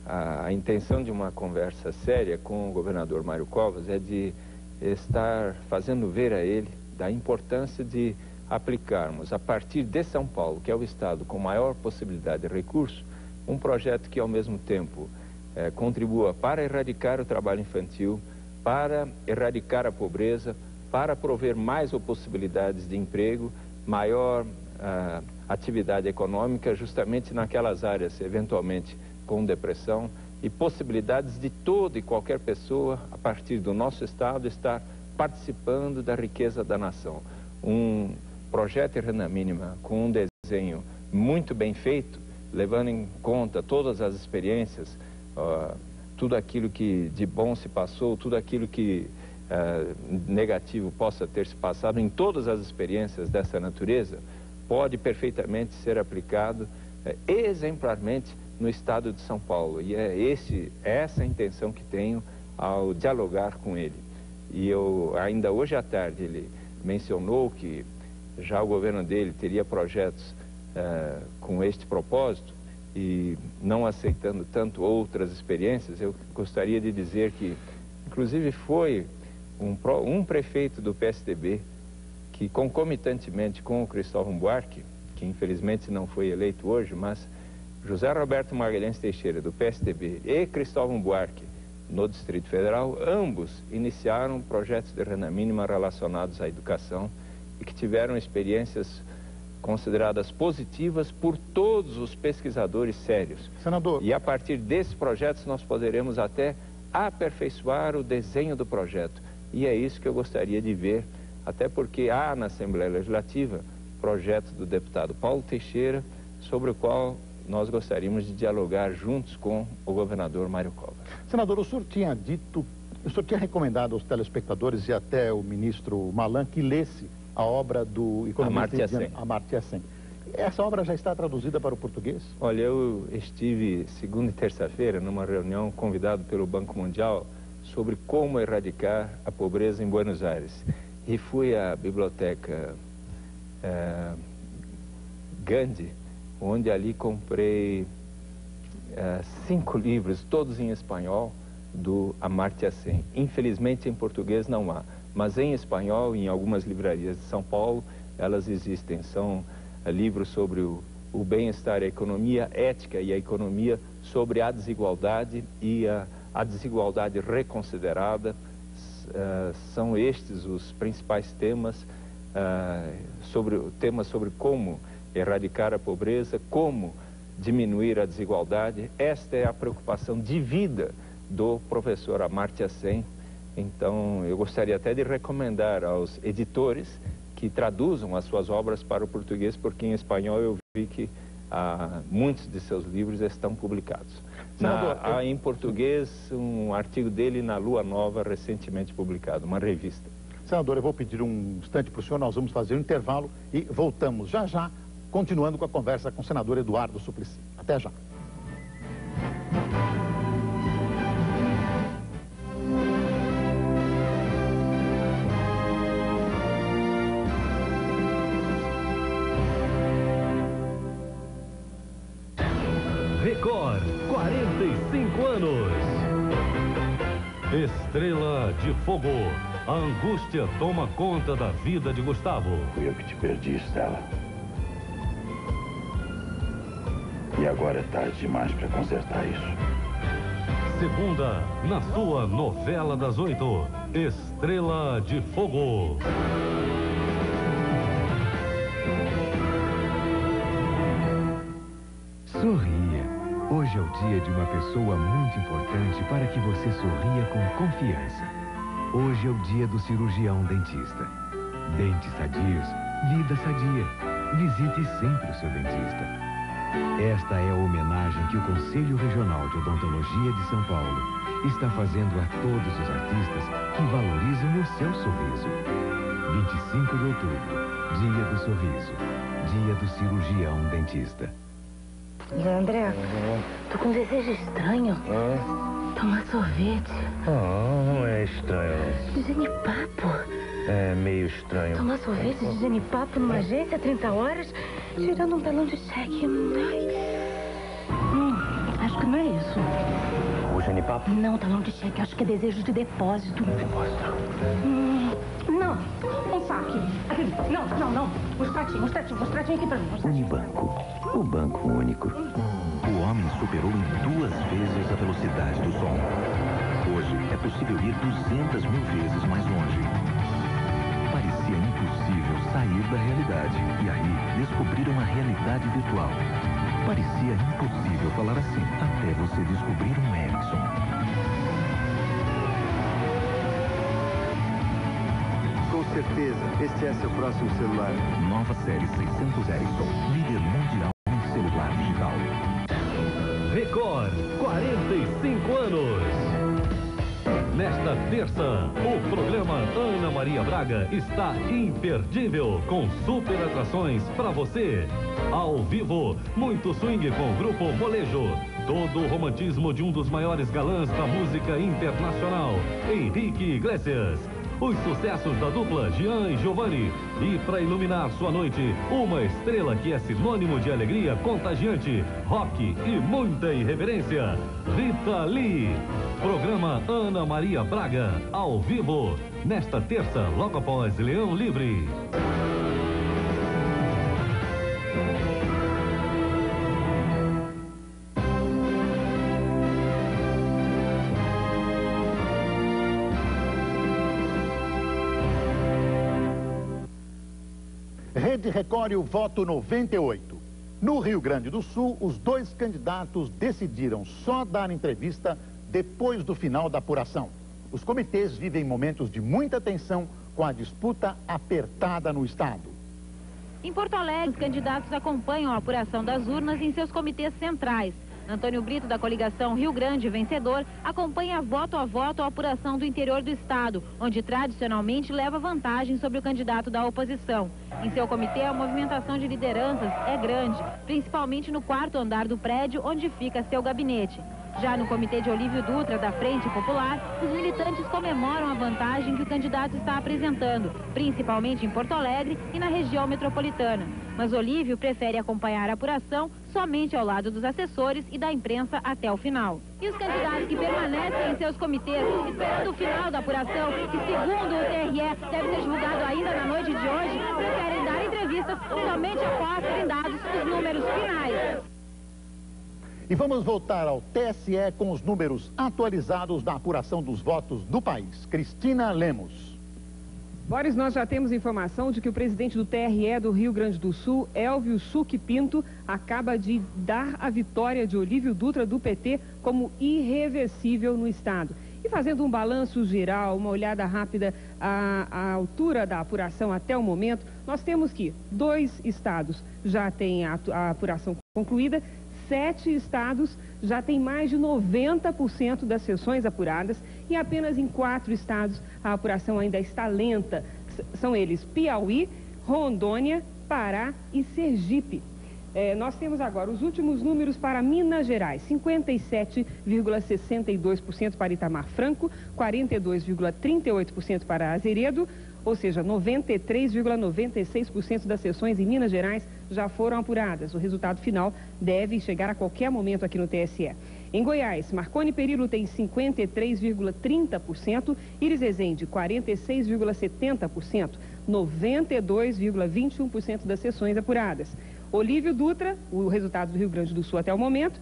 a intenção de uma conversa séria com o governador Mário Covas é de estar fazendo ver a ele da importância de aplicarmos, a partir de São Paulo, que é o estado com maior possibilidade de recurso, um projeto que ao mesmo tempo contribua para erradicar o trabalho infantil, para erradicar a pobreza, para prover mais possibilidades de emprego, maior atividade econômica, justamente naquelas áreas, eventualmente, com depressão, e possibilidades de toda e qualquer pessoa, a partir do nosso estado, estar participando da riqueza da nação. Um projeto de renda mínima com um desenho muito bem feito, levando em conta todas as experiências, tudo aquilo que de bom se passou, tudo aquilo que negativo possa ter se passado em todas as experiências dessa natureza, pode perfeitamente ser aplicado exemplarmente no estado de São Paulo. E é essa a intenção que tenho ao dialogar com ele. E ainda hoje à tarde ele mencionou que já o governo dele teria projetos com este propósito, e não aceitando tanto outras experiências. Eu gostaria de dizer que, inclusive, foi um prefeito do PSDB que, concomitantemente com o Cristóvão Buarque, que infelizmente não foi eleito hoje, mas José Roberto Magalhães Teixeira, do PSDB, e Cristóvão Buarque, no Distrito Federal, ambos iniciaram projetos de renda mínima relacionados à educação e que tiveram experiências consideradas positivas por todos os pesquisadores sérios. Senador. E a partir desses projetos nós poderemos até aperfeiçoar o desenho do projeto. E é isso que eu gostaria de ver, até porque há na Assembleia Legislativa projeto do deputado Paulo Teixeira, sobre o qual nós gostaríamos de dialogar juntos com o governador Mário Covas. Senador, o senhor tinha recomendado aos telespectadores e até o ministro Malan que lesse a obra do economista Amartya Sen. Essa obra já está traduzida para o português? Olha, eu estive segunda e terça-feira numa reunião convidado pelo Banco Mundial sobre como erradicar a pobreza em Buenos Aires. E fui à biblioteca Gandhi, onde ali comprei 5 livros, todos em espanhol, do Amartya Sen. Infelizmente em português não há, mas em espanhol, em algumas livrarias de São Paulo, elas existem. São livros sobre o bem-estar, a economia ética e a economia sobre a desigualdade e a desigualdade reconsiderada. São estes os principais temas, sobre como erradicar a pobreza, como diminuir a desigualdade. Esta é a preocupação de vida do professor Amartya Sen. Então, eu gostaria até de recomendar aos editores que traduzam as suas obras para o português, porque em espanhol eu vi que muitos de seus livros estão publicados. Há em português um artigo dele na Lua Nova, recentemente publicado, uma revista. Senador, eu vou pedir um instante para o senhor, nós vamos fazer um intervalo e voltamos já já, continuando com a conversa com o senador Eduardo Suplicy. Até já. Record, 45 anos. Estrela de Fogo. A angústia toma conta da vida de Gustavo. Fui eu que te perdi, Stella. E agora é tarde demais para consertar isso. Segunda, na sua novela das 8, Estrela de Fogo. Sorria. Hoje é o dia de uma pessoa muito importante para que você sorria com confiança. Hoje é o dia do cirurgião dentista. Dentes sadios, vida sadia. Visite sempre o seu dentista. Esta é a homenagem que o Conselho Regional de Odontologia de São Paulo está fazendo a todos os artistas que valorizam o seu sorriso. 25 de outubro, Dia do Sorriso, Dia do Cirurgião Dentista. André, tô com um desejo estranho. Tomar sorvete. Não é estranho. De genipapo. É meio estranho. Tomar sorvete de genipapo numa agência, 30 horas, girando um talão de cheque. Acho que Não é isso? O genipapo? Não, talão de cheque. Acho que é desejo de depósito. Depósito? Não. Um saque. Aqui. Não. Os pratinhos aqui pra mim. Unibanco, o banco único. O homem superou em 2 vezes a velocidade do som. Hoje é possível ir 200 mil vezes mais longe. Parecia impossível sair da realidade e aí descobrir uma realidade virtual. Parecia impossível falar assim até você descobrir um Ericsson. Com certeza, este é seu próximo celular. Nova série 600 Ericsson, líder mundial em celular digital. Record, 45 anos. Nesta terça, o programa Ana Maria Braga está imperdível, com super atrações para você. Ao vivo, muito swing com o grupo Molejo. Todo o romantismo de um dos maiores galãs da música internacional, Henrique Iglesias. Os sucessos da dupla Jean e Giovanni. E para iluminar sua noite, uma estrela que é sinônimo de alegria contagiante, rock e muita irreverência, Rita Lee. Programa Ana Maria Braga, ao vivo, nesta terça, logo após Leão Livre. Rede Record, o voto 98. No Rio Grande do Sul, os 2 candidatos decidiram só dar entrevista depois do final da apuração. Os comitês vivem momentos de muita tensão com a disputa apertada no estado. Em Porto Alegre, os candidatos acompanham a apuração das urnas em seus comitês centrais. Antônio Brito, da coligação Rio Grande Vencedor, acompanha voto a voto a apuração do interior do estado, onde tradicionalmente leva vantagem sobre o candidato da oposição. Em seu comitê, a movimentação de lideranças é grande, principalmente no 4º andar do prédio, onde fica seu gabinete. Já no comitê de Olívio Dutra, da Frente Popular, os militantes comemoram a vantagem que o candidato está apresentando, principalmente em Porto Alegre e na região metropolitana. Mas Olívio prefere acompanhar a apuração somente ao lado dos assessores e da imprensa até o final. E os candidatos que permanecem em seus comitês, esperando o final da apuração, que segundo o TRE deve ser divulgado ainda na noite de hoje, preferem dar entrevistas somente após serem dados os números finais. E vamos voltar ao TSE com os números atualizados da apuração dos votos do país. Cristina Lemos. Boris, nós já temos informação de que o presidente do TRE do Rio Grande do Sul, Elvio Succhi Pinto, acaba de dar a vitória de Olívio Dutra do PT como irreversível no estado. E fazendo um balanço geral, uma olhada rápida à altura da apuração até o momento, nós temos que 2 estados já têm a apuração concluída, 7 estados já têm mais de 90% das sessões apuradas e apenas em 4 estados a apuração ainda está lenta. São eles Piauí, Rondônia, Pará e Sergipe. Nós temos agora os últimos números para Minas Gerais, 57,62% para Itamar Franco, 42,38% para Azeredo, ou seja, 93,96% das sessões em Minas Gerais já foram apuradas. O resultado final deve chegar a qualquer momento aqui no TSE. Em Goiás, Marconi Perillo tem 53,30%, Iris Rezende 46,70%, 92,21% das sessões apuradas. Olívio Dutra, o resultado do Rio Grande do Sul até o momento,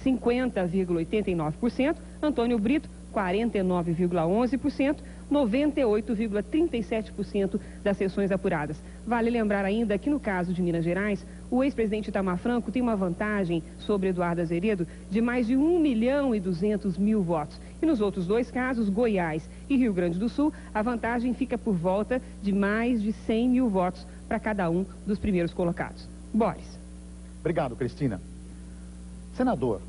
50,89%, Antônio Brito 49,11%, 98,37% das sessões apuradas. Vale lembrar ainda que no caso de Minas Gerais, o ex-presidente Itamar Franco tem uma vantagem sobre Eduardo Azeredo de mais de 1.200.000 votos. E nos outros 2 casos, Goiás e Rio Grande do Sul, a vantagem fica por volta de mais de 100.000 votos para cada um dos primeiros colocados. Boris. Obrigado, Cristina. Senador,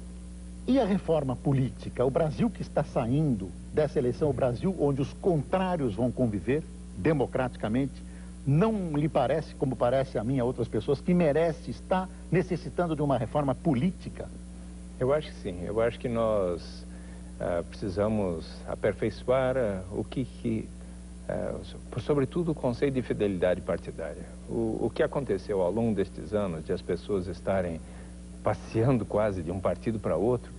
e a reforma política? O Brasil que está saindo dessa eleição, o Brasil onde os contrários vão conviver democraticamente, não lhe parece, como parece a mim e a outras pessoas, que está necessitando de uma reforma política? Eu acho que sim. Eu acho que nós precisamos aperfeiçoar sobretudo o conceito de fidelidade partidária. O que aconteceu ao longo destes anos, de as pessoas estarem passeando quase de um partido para outro,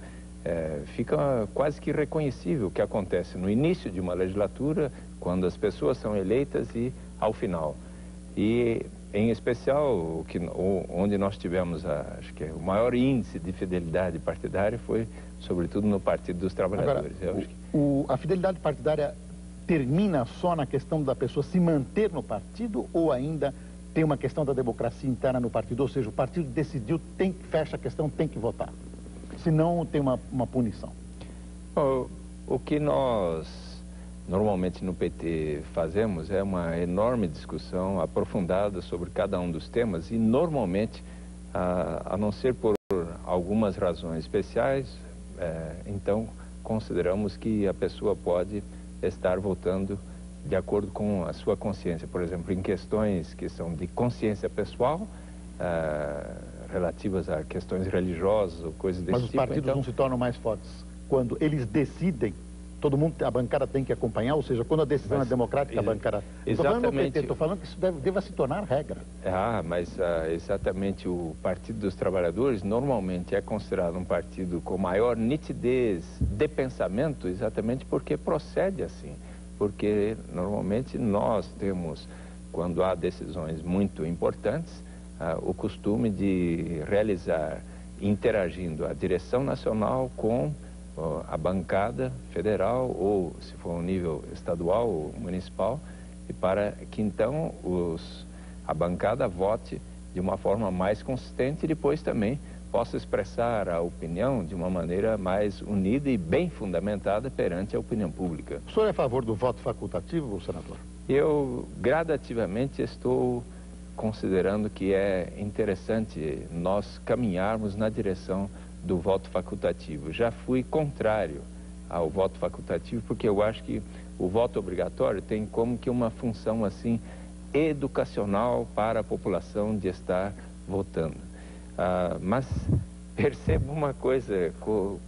fica quase que reconhecível o que acontece no início de uma legislatura, quando as pessoas são eleitas e ao final. E, em especial, onde nós tivemos, acho que o maior índice de fidelidade partidária foi, sobretudo, no Partido dos Trabalhadores. Agora, a fidelidade partidária termina só na questão da pessoa se manter no partido ou ainda tem uma questão da democracia interna no partido? Ou seja, o partido decidiu, fecha a questão, tem que votar. Senão tem uma punição. O que nós normalmente no PT fazemos é uma enorme discussão aprofundada sobre cada um dos temas e normalmente, a não ser por algumas razões especiais, então consideramos que a pessoa pode estar votando de acordo com a sua consciência. Por exemplo, em questões que são de consciência pessoal, relativas a questões religiosas ou coisas desse tipo. Mas os partidos então, não se tornam mais fortes quando eles decidem, todo mundo, a bancada tem que acompanhar, ou seja, quando a decisão é democrática, a bancada... Estou falando do PT, estou falando que isso deva se tornar regra. Mas exatamente o Partido dos Trabalhadores normalmente é considerado um partido com maior nitidez de pensamento, exatamente porque procede assim. Porque normalmente nós temos, quando há decisões muito importantes, o costume de realizar, interagindo a direção nacional com a bancada federal, ou se for um nível estadual ou municipal, e para que então a bancada vote de uma forma mais consistente e depois também possa expressar a opinião de uma maneira mais unida e bem fundamentada perante a opinião pública. O senhor é a favor do voto facultativo, senador? Eu gradativamente estou considerando que é interessante nós caminharmos na direção do voto facultativo. Já fui contrário ao voto facultativo porque eu acho que o voto obrigatório tem como que uma função assim educacional para a população de estar votando. Mas percebo uma coisa,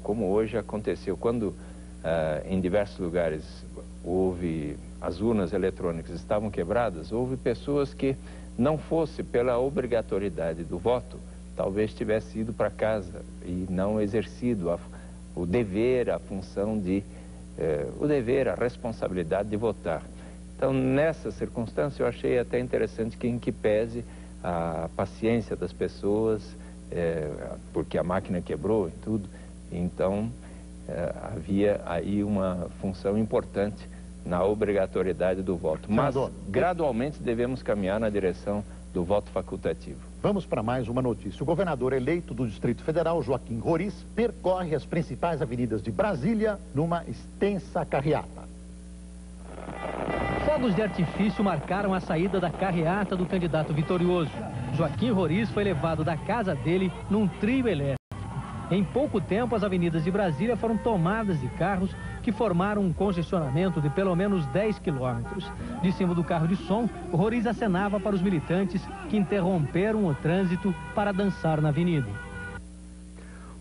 como hoje aconteceu, quando em diversos lugares as urnas eletrônicas estavam quebradas, houve pessoas que não fosse pela obrigatoriedade do voto, talvez tivesse ido para casa e não exercido o dever, a função o dever, a responsabilidade de votar. Então, nessa circunstância, eu achei até interessante que em que pese a paciência das pessoas, porque a máquina quebrou e tudo, então havia aí uma função importante na obrigatoriedade do voto. Mas, gradualmente, devemos caminhar na direção do voto facultativo. Vamos para mais uma notícia. O governador eleito do Distrito Federal, Joaquim Roriz, percorre as principais avenidas de Brasília numa extensa carreata. Fogos de artifício marcaram a saída da carreata do candidato vitorioso. Joaquim Roriz foi levado da casa dele num trio elétrico. Em pouco tempo, as avenidas de Brasília foram tomadas de carros que formaram um congestionamento de pelo menos 10 quilômetros. De cima do carro de som, o Roriz acenava para os militantes que interromperam o trânsito para dançar na avenida.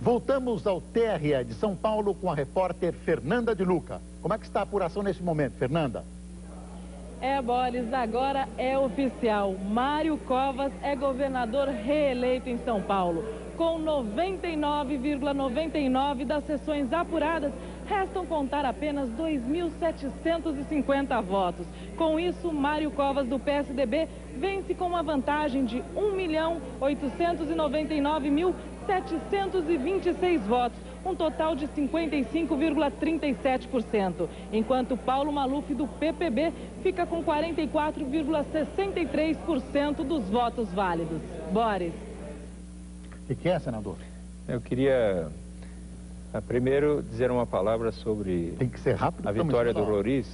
Voltamos ao TRE de São Paulo com a repórter Fernanda de Luca. Como é que está a apuração nesse momento, Fernanda? Boris, agora é oficial. Mário Covas é governador reeleito em São Paulo. Com 99,99% das sessões apuradas, restam contar apenas 2.750 votos. Com isso, Mário Covas, do PSDB, vence com uma vantagem de 1.899.726 votos, um total de 55,37%, enquanto Paulo Maluf, do PPB, fica com 44,63% dos votos válidos. Boris. O que é, senador? Eu queria primeiro dizer uma palavra sobre Tem que ser rápido, a vitória do Roriz.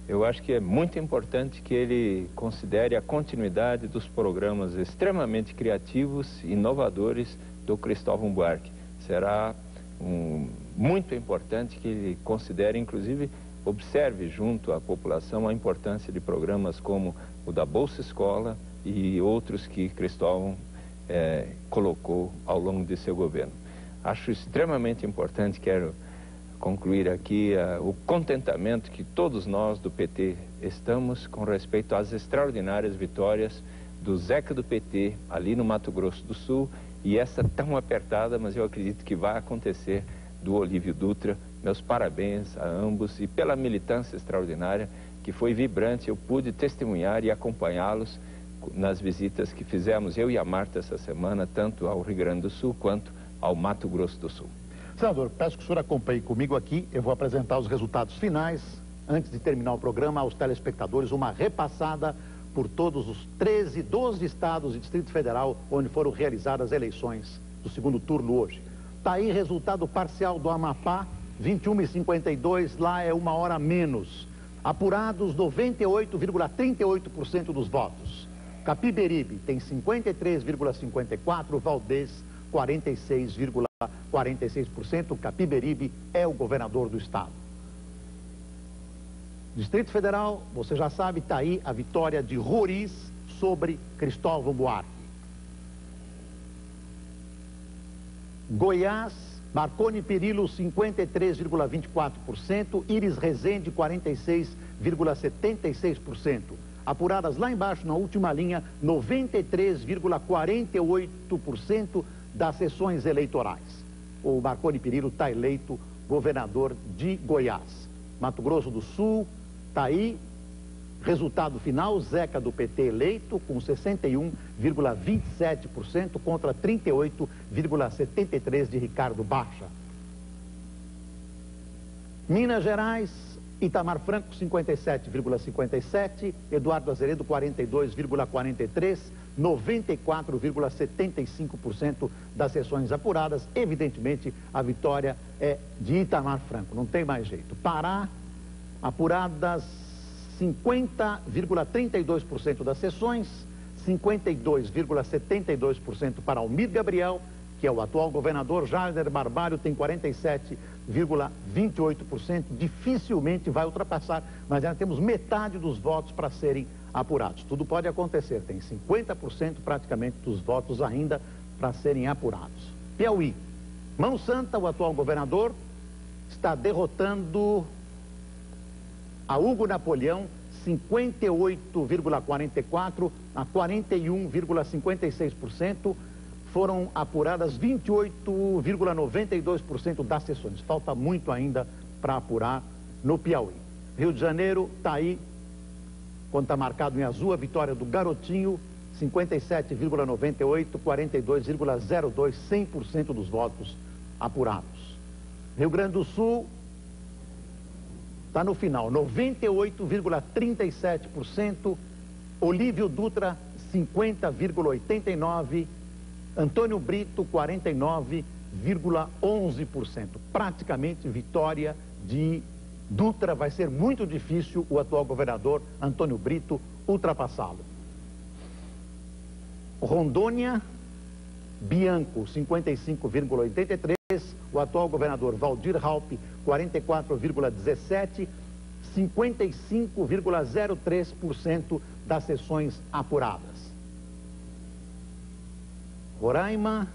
Eu acho que é muito importante que ele considere a continuidade dos programas extremamente criativos e inovadores do Cristóvão Buarque. Será muito importante que ele considere, inclusive, observe junto à população a importância de programas como o da Bolsa Escola e outros que Cristóvão colocou ao longo de seu governo. Acho extremamente importante, quero concluir aqui o contentamento que todos nós do PT estamos com respeito às extraordinárias vitórias do Zeca do PT ali no Mato Grosso do Sul, e essa tão apertada, mas eu acredito que vai acontecer do Olívio Dutra. Meus parabéns a ambos e pela militância extraordinária que foi vibrante. Eu pude testemunhar e acompanhá-los nas visitas que fizemos, eu e a Marta, essa semana, tanto ao Rio Grande do Sul quanto ao Mato Grosso do Sul. Senador, peço que o senhor acompanhe comigo aqui. Eu vou apresentar os resultados finais. Antes de terminar o programa, aos telespectadores, uma repassada por todos os 12 estados e Distrito Federal onde foram realizadas as eleições do segundo turno hoje. Está aí resultado parcial do Amapá, 21h52, lá é 1 hora menos. Apurados 98,38% dos votos. Capiberibe tem 53,54%, Valdez 46,46%. Capiberibe é o governador do estado. Distrito Federal, você já sabe, está aí a vitória de Roriz sobre Cristóvão Buarque. Goiás, Marconi Perillo 53,24%, Iris Rezende 46,76%. Apuradas lá embaixo na última linha, 93,48% das sessões eleitorais. O Marconi Perillo está eleito governador de Goiás. Mato Grosso do Sul, está aí, resultado final, Zeca do PT eleito com 61,27% contra 38,73% de Ricardo Baixa. Minas Gerais, Itamar Franco 57,57%, Eduardo Azeredo 42,43%, 94,75% das sessões apuradas. Evidentemente, a vitória é de Itamar Franco, não tem mais jeito. Pará, apuradas 50,32% das sessões, 52,72% para Almir Gabriel, que é o atual governador. Jader Barbalho tem 47,28%, dificilmente vai ultrapassar, mas já temos metade dos votos para serem apurados. Tudo pode acontecer, tem 50% praticamente dos votos ainda para serem apurados. Piauí, Mão Santa, o atual governador, está derrotando a Hugo Napoleão, 58,44% a 41,56%. Foram apuradas 28,92% das sessões. Falta muito ainda para apurar no Piauí. Rio de Janeiro está aí, quando está marcado em azul, a vitória do Garotinho, 57,98%, 42,02%, 100% dos votos apurados. Rio Grande do Sul está no final, 98,37%, Olívio Dutra, 50,89%, Antônio Brito, 49,11%. Praticamente vitória de Dutra. Vai ser muito difícil o atual governador Antônio Brito ultrapassá-lo. Rondônia, Bianco, 55,83%. O atual governador Valdir Raupp, 44,17%. 55,03% das sessões apuradas. Roraima,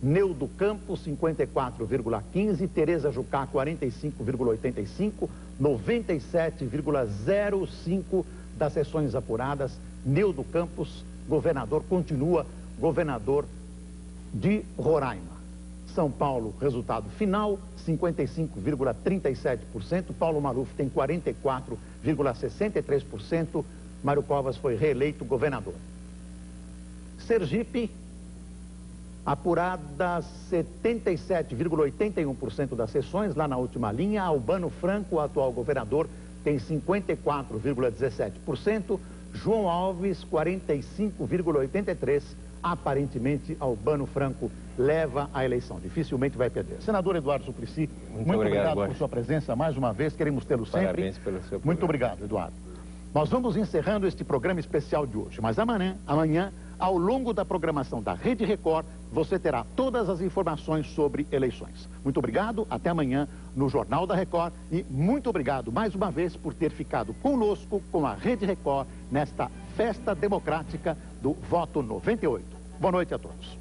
Neudo Campos, 54,15%, Tereza Jucá, 45,85%, 97,05% das sessões apuradas. Neudo Campos, governador, continua governador de Roraima. São Paulo, resultado final, 55,37%, Paulo Maluf tem 44,63%, Mário Covas foi reeleito governador. Sergipe, apuradas 77,81% das sessões, lá na última linha. Albano Franco, o atual governador, tem 54,17%. João Alves, 45,83%. Aparentemente, Albano Franco leva a eleição. Dificilmente vai perder. Senador Eduardo Suplicy, muito obrigado por sua presença mais uma vez. Queremos tê-lo sempre. Parabéns pelo seu programa. Muito obrigado, Eduardo. Nós vamos encerrando este programa especial de hoje, mas amanhã, ao longo da programação da Rede Record, você terá todas as informações sobre eleições. Muito obrigado, até amanhã no Jornal da Record e muito obrigado mais uma vez por ter ficado conosco com a Rede Record nesta festa democrática do voto 98. Boa noite a todos.